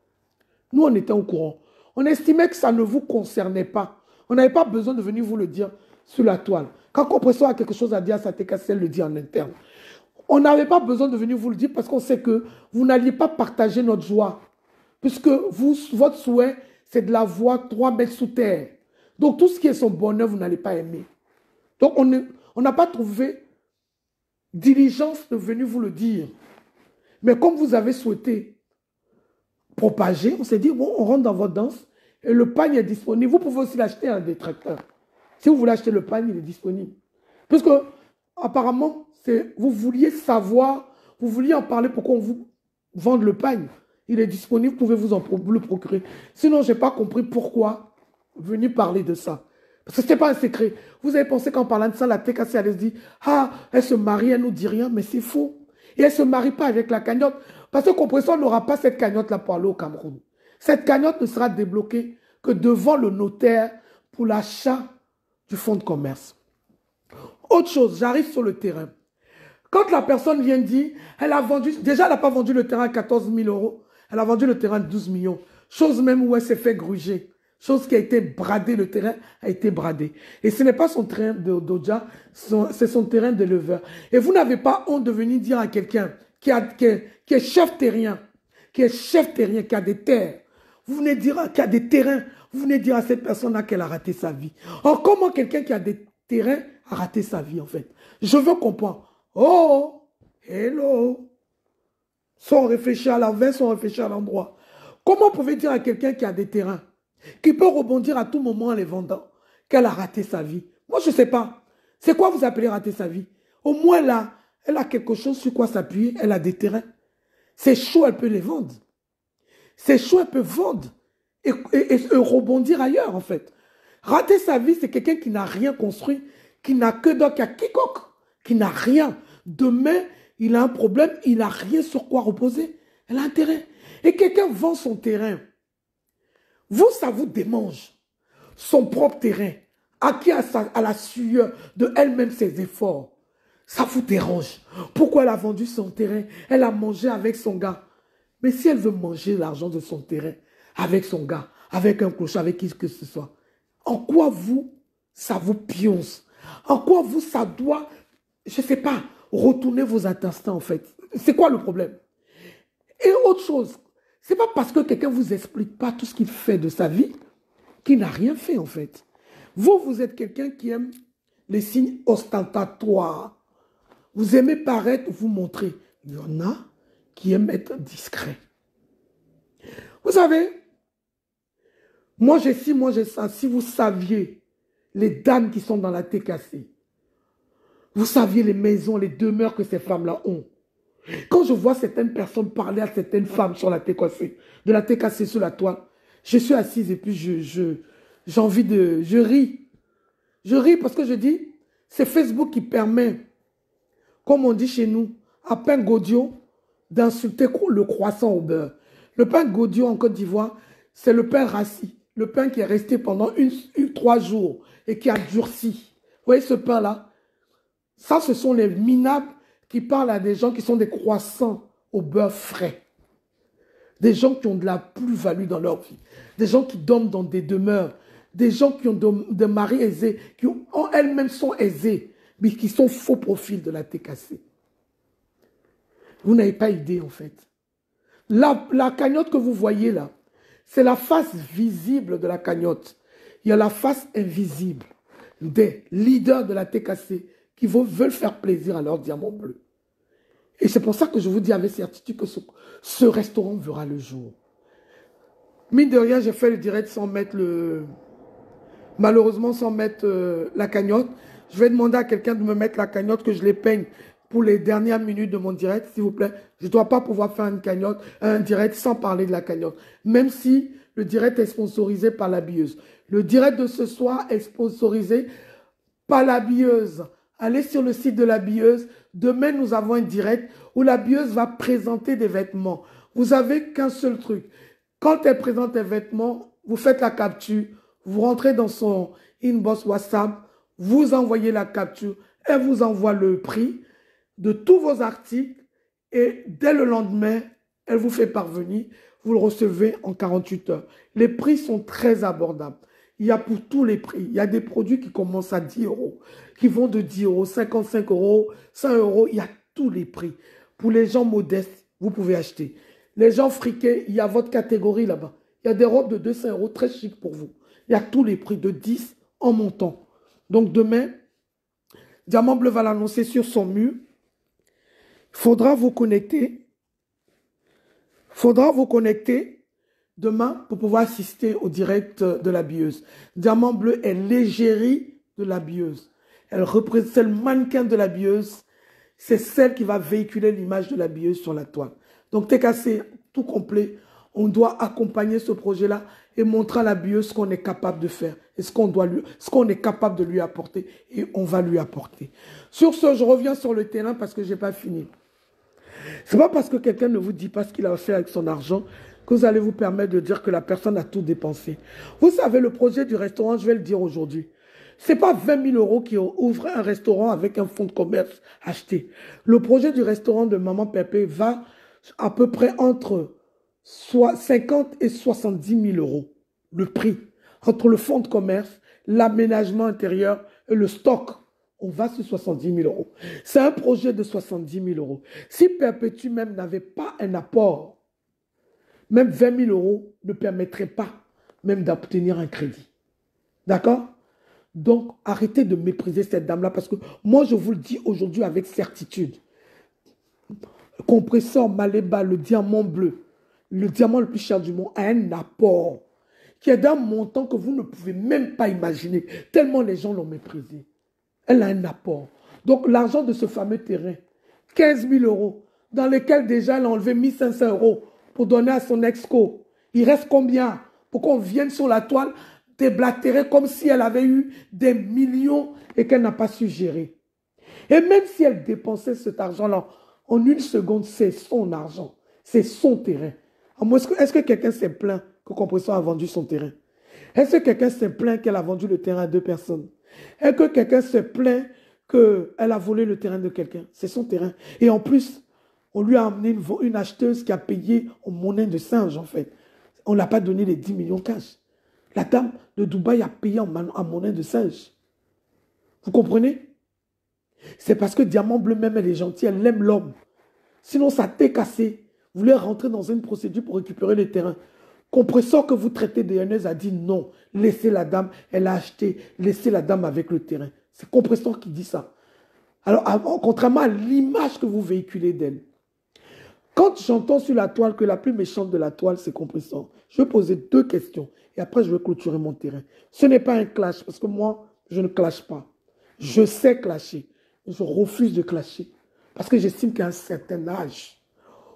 Nous, on était au courant. On estimait que ça ne vous concernait pas. On n'avait pas besoin de venir vous le dire sur la toile. Quand Compressor a quelque chose à dire à sa TKC, elle le dit en interne. On n'avait pas besoin de venir vous le dire parce qu'on sait que vous n'alliez pas partager notre joie. Puisque votre souhait, c'est de la voir 3 mètres sous terre. Donc tout ce qui est son bonheur, vous n'allez pas aimer. Donc on n'a pas trouvé diligence de venir vous le dire. Mais comme vous avez souhaité propager, on s'est dit, bon, on rentre dans votre danse et le pagne est disponible. Vous pouvez aussi l'acheter à un détracteur. Si vous voulez acheter le pagne, il est disponible. Puisque apparemment, vous vouliez savoir, vous vouliez en parler pour qu'on vous vende le pagne. Il est disponible, vous pouvez vous le procurer. Sinon, je n'ai pas compris pourquoi venir parler de ça. Parce que ce n'était pas un secret. Vous avez pensé qu'en parlant de ça, la TKC allait se dire, ah, elle se marie, elle ne nous dit rien, mais c'est faux. Et elle ne se marie pas avec la cagnotte. Parce que Compressor n'aura pas cette cagnotte-là pour aller au Cameroun. Cette cagnotte ne sera débloquée que devant le notaire pour l'achat du fonds de commerce. Autre chose, j'arrive sur le terrain. Quand la personne vient dire, elle a vendu, déjà elle n'a pas vendu le terrain à 14 000 €, elle a vendu le terrain à 12 millions. Chose même où elle s'est fait gruger. Chose qui a été bradée, le terrain a été bradé. Et ce n'est pas son terrain d'Odja, c'est son terrain d'éleveur. Et vous n'avez pas honte de venir dire à quelqu'un qui est chef terrien, qui a des terres, vous venez dire qu'il a des terrains, vous venez dire à cette personne-là qu'elle a raté sa vie. Or, comment quelqu'un qui a des terrains a raté sa vie, en fait? Je veux comprendre. Oh, hello. Sans réfléchir à l'envers, sans réfléchir à l'endroit. Comment vous pouvez dire à quelqu'un qui a des terrains, qui peut rebondir à tout moment en les vendant, qu'elle a raté sa vie? Moi, je ne sais pas. C'est quoi vous appelez rater sa vie? Au moins là, elle a quelque chose sur quoi s'appuyer, elle a des terrains. C'est chaud, elle peut les vendre. C'est chaud, elle peut vendre et rebondir ailleurs, en fait. Rater sa vie, c'est quelqu'un qui n'a rien construit, qui n'a que donc, qui a quiconque, qui n'a rien. Demain, il a un problème, il n'a rien sur quoi reposer. Elle a un terrain. Et quelqu'un vend son terrain. Vous, ça vous démange. Son propre terrain, acquis à la sueur de elle-même ses efforts. Ça vous dérange. Pourquoi elle a vendu son terrain? Elle a mangé avec son gars. Mais si elle veut manger l'argent de son terrain avec son gars, avec un clochard, avec qui que ce soit, en quoi vous, ça vous pionce? En quoi vous, ça doit, je ne sais pas, retourner vos intestins en fait? C'est quoi le problème? Et autre chose, ce n'est pas parce que quelqu'un ne vous explique pas tout ce qu'il fait de sa vie qu'il n'a rien fait en fait. Vous êtes quelqu'un qui aime les signes ostentatoires. Vous aimez paraître, vous montrer. Il y en a qui aiment être discrets. Vous savez, moi j'ai ci, moi j'ai ça. Si vous saviez les dames qui sont dans la TKC, vous saviez les maisons, les demeures que ces femmes-là ont. Quand je vois certaines personnes parler à certaines femmes sur la TKC, de la TKC sur la toile, je suis assise et puis j'ai envie de... Je ris. Je ris parce que je dis, c'est Facebook qui permet, comme on dit chez nous, à pain Gaudio, d'insulter le croissant au beurre. Le pain Gaudio en Côte d'Ivoire, c'est le pain rassis. Le pain qui est resté pendant 3 jours et qui a durci. Vous voyez ce pain-là? Ça, ce sont les minables qui parlent à des gens qui sont des croissants au beurre frais. Des gens qui ont de la plus-value dans leur vie. Des gens qui dorment dans des demeures. Des gens qui ont des maris aisés, qui en elles-mêmes sont aisés, mais qui sont faux profils de la TKC. Vous n'avez pas idée, en fait. La cagnotte que vous voyez là, c'est la face visible de la cagnotte. Il y a la face invisible des leaders de la TKC qui veulent faire plaisir à leur diamant bleu. Et c'est pour ça que je vous dis avec certitude que ce restaurant verra le jour. Mine de rien, j'ai fait le direct sans mettre malheureusement sans mettre la cagnotte. Je vais demander à quelqu'un de me mettre la cagnotte, que je les peigne pour les dernières minutes de mon direct, s'il vous plaît. Je ne dois pas pouvoir faire une cagnotte, un direct sans parler de la cagnotte. Même si le direct est sponsorisé par la billeuse. Le direct de ce soir est sponsorisé par la billeuse. Allez sur le site de la billeuse. Demain, nous avons un direct où la billeuse va présenter des vêtements. Vous n'avez qu'un seul truc. Quand elle présente des vêtements, vous faites la capture, vous rentrez dans son inbox WhatsApp, vous envoyez la capture, elle vous envoie le prix de tous vos articles et dès le lendemain, elle vous fait parvenir, vous le recevez en 48 heures. Les prix sont très abordables. Il y a pour tous les prix. Il y a des produits qui commencent à 10 euros, qui vont de 10 euros, 55 euros, 100 euros. Il y a tous les prix. Pour les gens modestes, vous pouvez acheter. Les gens friqués, il y a votre catégorie là-bas. Il y a des robes de 200 euros très chic pour vous. Il y a tous les prix de 10 en montant. Donc demain, Diamant Bleu va l'annoncer sur son mur. Il faudra vous connecter. Demain pour pouvoir assister au direct de la billeuse. Diamant Bleu est l'égérie de la billeuse. Elle représente le mannequin de la billeuse. C'est celle qui va véhiculer l'image de la billeuse sur la toile. Donc TKC, tout complet. On doit accompagner ce projet-là et montrer à la billeuse ce qu'on est capable de faire et ce qu'on est capable de lui apporter, et on va lui apporter. Sur ce, je reviens sur le terrain parce que je n'ai pas fini. Ce n'est pas parce que quelqu'un ne vous dit pas ce qu'il a fait avec son argent que vous allez vous permettre de dire que la personne a tout dépensé. Vous savez, le projet du restaurant, je vais le dire aujourd'hui, ce n'est pas 20 000 euros qui ouvre un restaurant avec un fonds de commerce acheté. Le projet du restaurant de Maman Pépé va à peu près entre 50 et 70 000 euros. Le prix. Entre le fonds de commerce, l'aménagement intérieur et le stock. On va sur 70 000 euros. C'est un projet de 70 000 euros. Si Perpétue même n'avait pas un apport, même 20 000 euros ne permettraient pas même d'obtenir un crédit. D'accord? Donc, arrêtez de mépriser cette dame-là parce que moi, je vous le dis aujourd'hui avec certitude. Compresseur Maléba, le diamant bleu, le diamant le plus cher du monde, a un apport qui est d'un montant que vous ne pouvez même pas imaginer, tellement les gens l'ont méprisé. Elle a un apport. Donc, l'argent de ce fameux terrain, 15 000 euros, dans lequel déjà elle a enlevé 1 500 euros pour donner à son ex-co. Il reste combien pour qu'on vienne sur la toile déblatérer comme si elle avait eu des millions et qu'elle n'a pas su gérer. Et même si elle dépensait cet argent-là, en une seconde, c'est son argent. C'est son terrain. Est-ce que quelqu'un s'est plaint que Compresseur a vendu son terrain? Est-ce que quelqu'un s'est plaint qu'elle a vendu le terrain à 2 personnes? Est-ce que quelqu'un s'est plaint qu'elle a volé le terrain de quelqu'un? C'est son terrain. Et en plus, on lui a amené une acheteuse qui a payé en monnaie de singe, en fait. On ne l'a pas donné les 10 millions cash. La dame de Dubaï a payé en monnaie de singe. Vous comprenez? C'est parce que Diamant Bleu, même, elle est gentille, elle aime l'homme. Sinon, ça t'est cassé. Vous voulez rentrer dans une procédure pour récupérer le terrain. Compresseur que vous traitez de haineuse a dit non. Laissez la dame, elle a acheté. Laissez la dame avec le terrain. C'est Compresseur qui dit ça. Alors, contrairement à l'image que vous véhiculez d'elle. Quand j'entends sur la toile que la plus méchante de la toile, c'est Compresseur, je vais poser 2 questions. Et après, je vais clôturer mon terrain. Ce n'est pas un clash, parce que moi, je ne clash pas. Je sais clasher. Je refuse de clasher. Parce que j'estime qu'à un certain âge,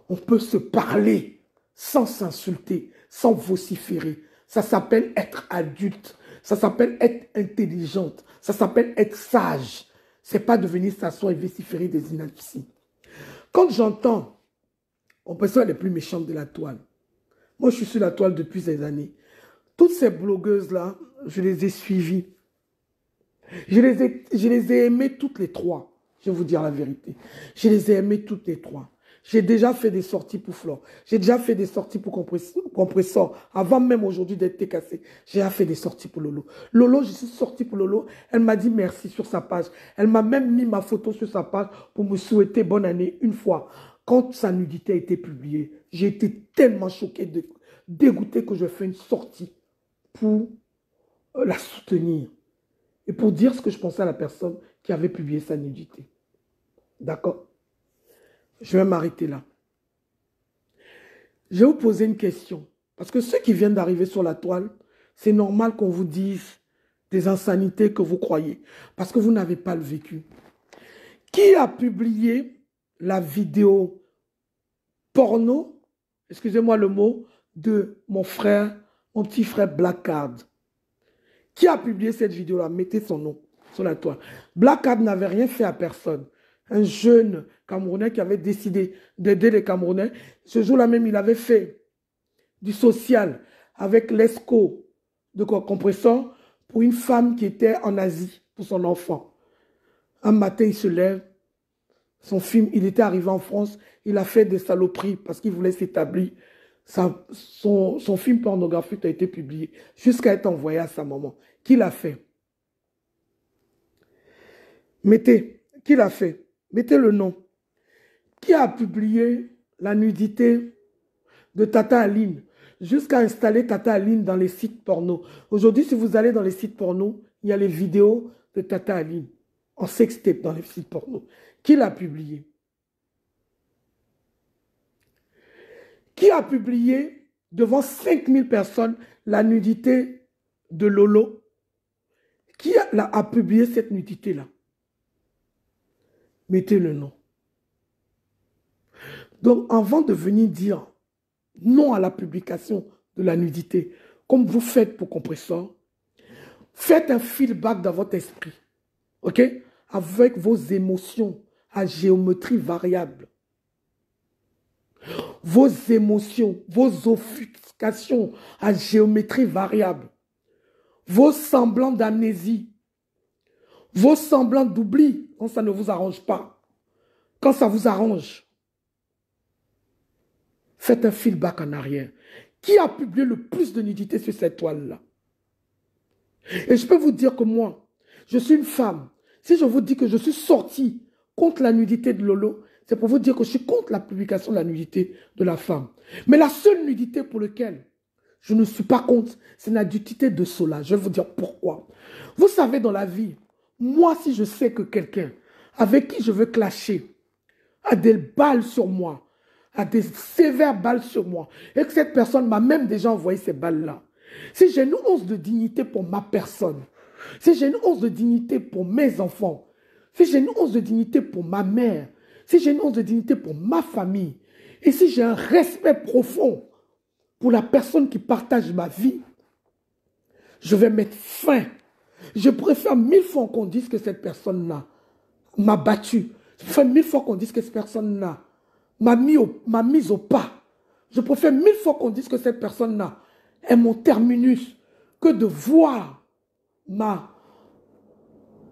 on peut se parler sans s'insulter, sans vociférer. Ça s'appelle être adulte. Ça s'appelle être intelligente. Ça s'appelle être sage. Ce n'est pas de venir s'asseoir et vociférer des inepties. Quand j'entends, on peut être les plus méchantes de la toile. Moi, je suis sur la toile depuis des années. Toutes ces blogueuses-là, je les ai suivies. Je les ai aimées toutes les 3. Je vais vous dire la vérité. Je les ai aimées toutes les 3. J'ai déjà fait des sorties pour Flore. J'ai déjà fait des sorties pour Compresseur. Avant même aujourd'hui d'être TKC. J'ai déjà fait des sorties pour Lolo. Lolo, je suis sortie pour Lolo. Elle m'a dit merci sur sa page. Elle m'a même mis ma photo sur sa page pour me souhaiter bonne année une fois. Quand sa nudité a été publiée, j'ai été tellement choqué, dégoûté que je fais une sortie pour la soutenir et pour dire ce que je pensais à la personne qui avait publié sa nudité. D'accord? Je vais m'arrêter là. Je vais vous poser une question. Parce que ceux qui viennent d'arriver sur la toile, c'est normal qu'on vous dise des insanités que vous croyez. Parce que vous n'avez pas le vécu. Qui a publié la vidéo porno, excusez-moi le mot, de mon frère, mon petit frère Blackcard? Qui a publié cette vidéo-là? Mettez son nom sur la toile. Blackcard n'avait rien fait à personne. Un jeune Camerounais qui avait décidé d'aider les Camerounais. Ce jour-là même, il avait fait du social avec l'ESCO de compresseur pour une femme qui était en Asie, pour son enfant. Un matin, il se lève. Son film, il était arrivé en France. Il a fait des saloperies parce qu'il voulait s'établir. Son film pornographique a été publié jusqu'à être envoyé à sa maman. Qui l'a fait? Mettez. Qui l'a fait? Mettez le nom. Qui a publié la nudité de Tata Aline jusqu'à installer Tata Aline dans les sites porno? Aujourd'hui, si vous allez dans les sites porno, il y a les vidéos de Tata Aline en sextape dans les sites porno. Qui l'a publié? Qui a publié devant 5000 personnes la nudité de Lolo? Qui a publié cette nudité-là? Mettez le nom. Donc, avant de venir dire non à la publication de la nudité, comme vous faites pour Compressor, faites un feedback dans votre esprit, ok? Avec vos émotions à géométrie variable. Vos émotions, vos offuscations à géométrie variable. Vos semblants d'amnésie. Vos semblants d'oubli quand ça ne vous arrange pas. Quand ça vous arrange. Faites un feedback en arrière. Qui a publié le plus de nudité sur cette toile-là? Et je peux vous dire que moi, je suis une femme. Si je vous dis que je suis sortie contre la nudité de Lolo, c'est pour vous dire que je suis contre la publication de la nudité de la femme. Mais la seule nudité pour laquelle je ne suis pas contre, c'est la nudité de Sola. Je vais vous dire pourquoi. Vous savez, dans la vie, moi, si je sais que quelqu'un avec qui je veux clasher a des balles sur moi, a des sévères balles sur moi, et que cette personne m'a même déjà envoyé ces balles-là, si j'ai une once de dignité pour ma personne, si j'ai une once de dignité pour mes enfants, si j'ai une once de dignité pour ma mère, si j'ai une once de dignité pour ma famille, et si j'ai un respect profond pour la personne qui partage ma vie, je vais mettre fin. Je préfère 1000 fois qu'on dise que cette personne-là m'a battu. Je préfère 1000 fois qu'on dise que cette personne-là m'a mise au pas. Je préfère 1000 fois qu'on dise que cette personne-là est mon terminus que de voir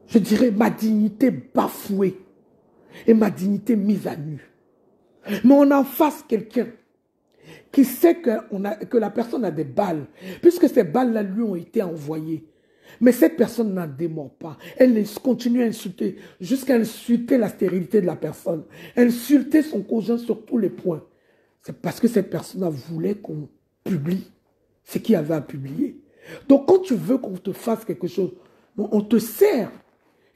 je dirais, ma dignité bafouée et ma dignité mise à nu. Mais on en face quelqu'un qui sait que la personne a des balles, puisque ces balles-là lui ont été envoyées. Mais cette personne n'en démord pas. Elle continue à insulter, jusqu'à insulter la stérilité de la personne, insulter son conjoint sur tous les points. C'est parce que cette personne voulait qu'on publie ce qu'il y avait à publier. Donc quand tu veux qu'on te fasse quelque chose, on te sert.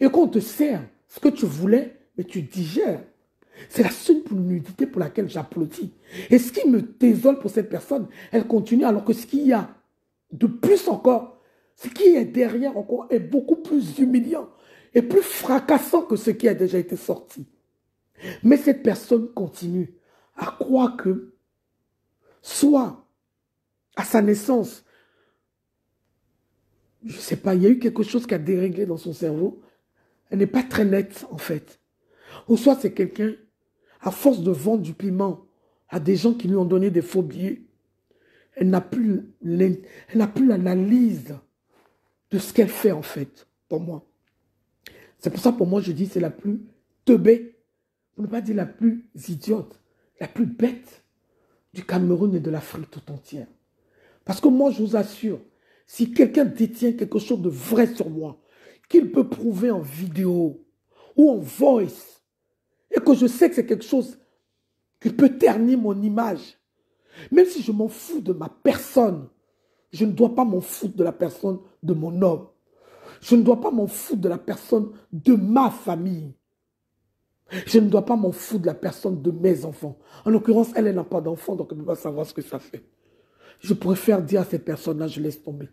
Et quand on te sert ce que tu voulais, mais tu digères. C'est la seule nudité pour laquelle j'applaudis. Et ce qui me désole pour cette personne, elle continue alors que ce qu'il y a de plus encore, ce qui est derrière encore est beaucoup plus humiliant et plus fracassant que ce qui a déjà été sorti. Mais cette personne continue à croire que, soit à sa naissance, je ne sais pas, il y a eu quelque chose qui a déréglé dans son cerveau. Elle n'est pas très nette en fait. Ou soit c'est quelqu'un, à force de vendre du piment à des gens qui lui ont donné des faux billets, elle n'a plus l'analyse de ce qu'elle fait en fait, pour moi. C'est pour ça, pour moi, je dis c'est la plus teubée, pour ne pas dire la plus idiote, la plus bête du Cameroun et de l'Afrique tout entière. Parce que moi, je vous assure, si quelqu'un détient quelque chose de vrai sur moi, qu'il peut prouver en vidéo ou en voice, et que je sais que c'est quelque chose qui peut ternir mon image. Même si je m'en fous de ma personne, je ne dois pas m'en foutre de la personne de mon homme. Je ne dois pas m'en foutre de la personne de ma famille. Je ne dois pas m'en foutre de la personne de mes enfants. En l'occurrence, elle n'a pas d'enfant, donc elle ne peut pas savoir ce que ça fait. Je préfère dire à ces personnes-là, je laisse tomber.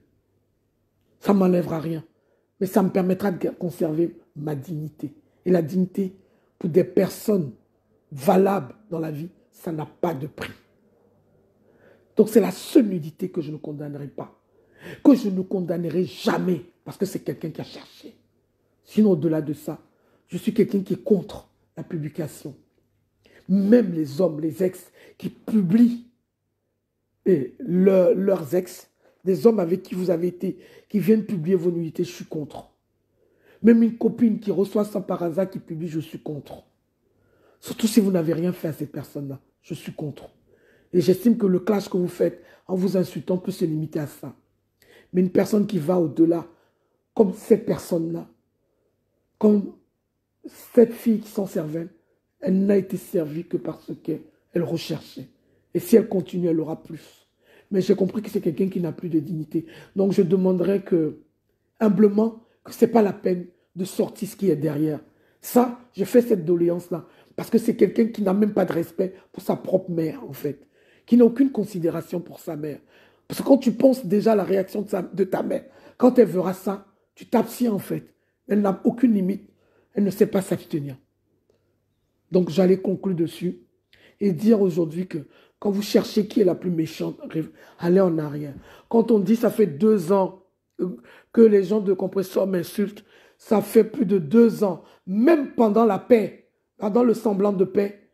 Ça ne m'enlèvera rien. Mais ça me permettra de conserver ma dignité. Et la dignité, pour des personnes valables dans la vie, ça n'a pas de prix. Donc c'est la seule nudité que je ne condamnerai pas. Que je ne condamnerai jamais, parce que c'est quelqu'un qui a cherché. Sinon, au-delà de ça, je suis quelqu'un qui est contre la publication. Même les hommes, les ex, qui publient leurs ex, des hommes avec qui vous avez été, qui viennent publier vos nudités, je suis contre. Même une copine qui reçoit ça par hasard, qui publie, je suis contre. Surtout si vous n'avez rien fait à cette personne-là, je suis contre. Et j'estime que le clash que vous faites en vous insultant peut se limiter à ça. Mais une personne qui va au-delà, comme cette personne-là, comme cette fille qui s'en servait, elle n'a été servie que parce qu'elle recherchait. Et si elle continue, elle aura plus. Mais j'ai compris que c'est quelqu'un qui n'a plus de dignité. Donc je demanderai que, humblement, que ce n'est pas la peine de sortir ce qui est derrière. Ça, je fais cette doléance-là. Parce que c'est quelqu'un qui n'a même pas de respect pour sa propre mère, en fait. Qui n'a aucune considération pour sa mère. Parce que quand tu penses déjà à la réaction de ta mère, quand elle verra ça, tu t'abstiens, en fait. Elle n'a aucune limite. Elle ne sait pas s'abstenir. Donc, j'allais conclure dessus et dire aujourd'hui que quand vous cherchez qui est la plus méchante, allez en arrière. Quand on dit ça fait 2 ans que les gens de Compressor m'insultent, ça fait plus de 2 ans. Même pendant la paix, pendant le semblant de paix,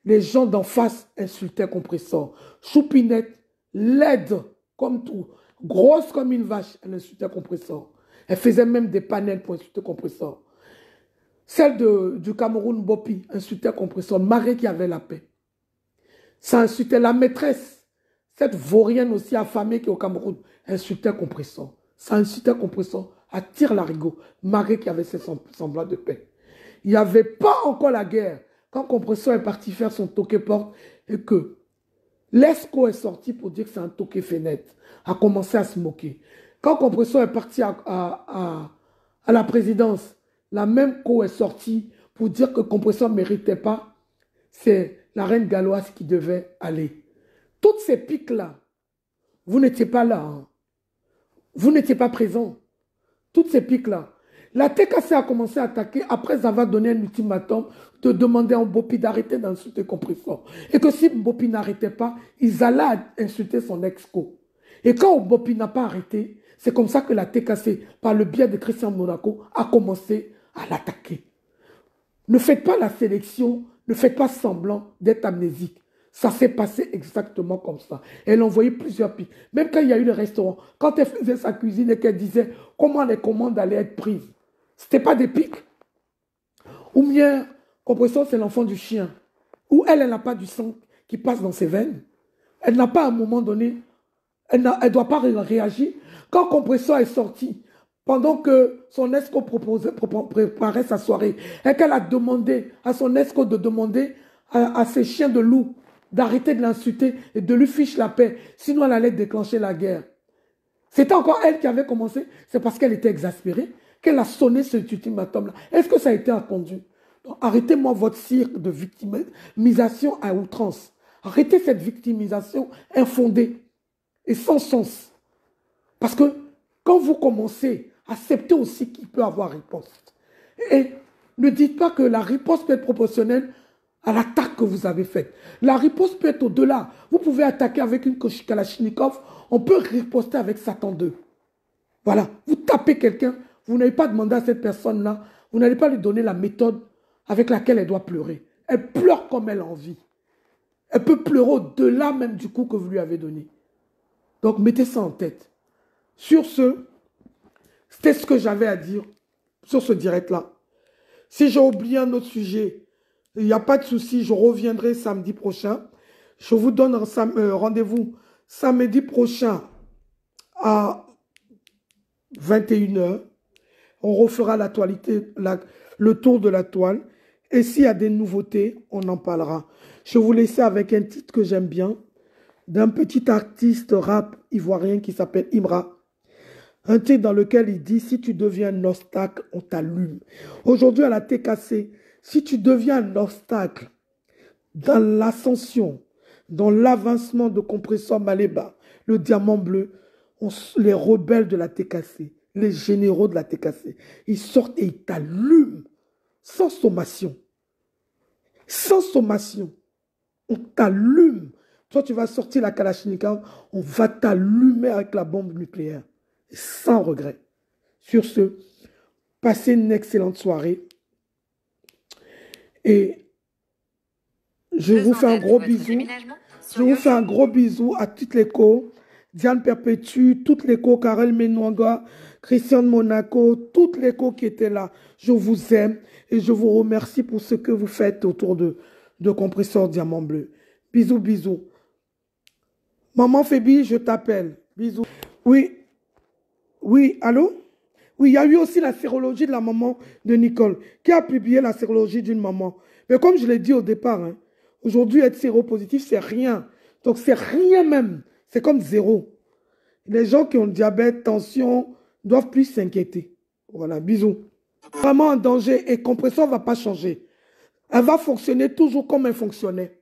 les gens d'en face insultaient Compressor. Choupinette, laide comme tout, grosse comme une vache, elle insultait Compressor. Elle faisait même des panels pour insulter Compressor. Celle du Cameroun, Bopi, insultait Compressor, Maré qui avait la paix. Ça insultait la maîtresse, cette vaurienne aussi affamée qui est au Cameroun, insultait Compressor. Ça insultait Compressor à Tire-Larigot, Maré qui avait ses semblants de paix. Il n'y avait pas encore la guerre. Quand Compressor est parti faire son toqué-porte et que l'ESCO est sorti pour dire que c'est un toqué-fenêtre, a commencé à se moquer. Quand Compressor est parti à la présidence, la même co est sortie pour dire que Compressor ne méritait pas, c'est la reine galloise qui devait aller. Toutes ces piques-là, vous n'étiez pas là. Hein. Vous n'étiez pas présent. Toutes ces piques-là. La TKC a commencé à attaquer après avoir donné un ultimatum de demander à Mbopi d'arrêter d'insulter Compressor. Et que si Mbopi n'arrêtait pas, ils allaient insulter son ex-co. Et quand Mbopi n'a pas arrêté, c'est comme ça que la TKC, par le biais de Christian Monaco, a commencé à l'attaquer. Ne faites pas la sélection, ne faites pas semblant d'être amnésique. Ça s'est passé exactement comme ça. Elle envoyait plusieurs pics. Même quand il y a eu le restaurant, quand elle faisait sa cuisine et qu'elle disait comment les commandes allaient être prises, ce n'était pas des pics. Ou bien, Compressor, c'est l'enfant du chien. Ou elle n'a pas du sang qui passe dans ses veines. Elle n'a pas à un moment donné, elle ne doit pas réagir. Quand Compressor est sorti, pendant que son esco préparait sa soirée, et qu'elle a demandé à son esco de demander à ses chiens de loup d'arrêter de l'insulter et de lui ficher la paix, sinon elle allait déclencher la guerre. C'était encore elle qui avait commencé, c'est parce qu'elle était exaspérée qu'elle a sonné ce ultimatum-là. Est-ce que ça a été entendu? Arrêtez-moi votre cirque de victimisation à outrance. Arrêtez cette victimisation infondée et sans sens. Parce que quand vous commencez, acceptez aussi qu'il peut y avoir riposte. Et ne dites pas que la riposte peut être proportionnelle à l'attaque que vous avez faite. La riposte peut être au-delà. Vous pouvez attaquer avec une Kalachnikov, on peut riposter avec Satan 2. Voilà, vous tapez quelqu'un, vous n'avez pas demandé à cette personne-là, vous n'allez pas lui donner la méthode avec laquelle elle doit pleurer. Elle pleure comme elle a envie. Elle peut pleurer au-delà même du coup que vous lui avez donné. Donc mettez ça en tête. Sur ce, c'était ce que j'avais à dire sur ce direct-là. Si j'ai oublié un autre sujet, il n'y a pas de souci, je reviendrai samedi prochain. Je vous donne rendez-vous samedi prochain à 21 h. On refera l'actualité, le tour de la toile. Et s'il y a des nouveautés, on en parlera. Je vais vous laisser avec un titre que j'aime bien, d'un petit artiste rap ivoirien qui s'appelle Imra. Un titre dans lequel il dit, si tu deviens un obstacle, on t'allume. Aujourd'hui, à la TKC, si tu deviens un obstacle dans l'ascension, dans l'avancement de Compresseur Maléba, le diamant bleu, les rebelles de la TKC, les généraux de la TKC, ils sortent et ils t'allument sans sommation. Sans sommation. On t'allume. Toi, tu vas sortir la Kalachnikov, on va t'allumer avec la bombe nucléaire. Sans regret. Sur ce, passez une excellente soirée. Et je vous fais un gros bisou. Je vous fais un gros bisou à toutes les co. Diane Perpétue, toutes les co, Karel Menouanga, Christian de Monaco, toutes les co qui étaient là. Je vous aime et je vous remercie pour ce que vous faites autour de Compresseur Diamant Bleu. Bisous, bisous. Maman Fébi, je t'appelle. Bisous. Oui, oui, allô? Oui, il y a eu aussi la sérologie de la maman de Nicole, qui a publié la sérologie d'une maman. Mais comme je l'ai dit au départ, hein, aujourd'hui, être séropositif, c'est rien. Donc, c'est rien même. C'est comme zéro. Les gens qui ont le diabète, tension, doivent plus s'inquiéter. Voilà, bisous. Vraiment en danger et Compresseur ne va pas changer. Elle va fonctionner toujours comme elle fonctionnait.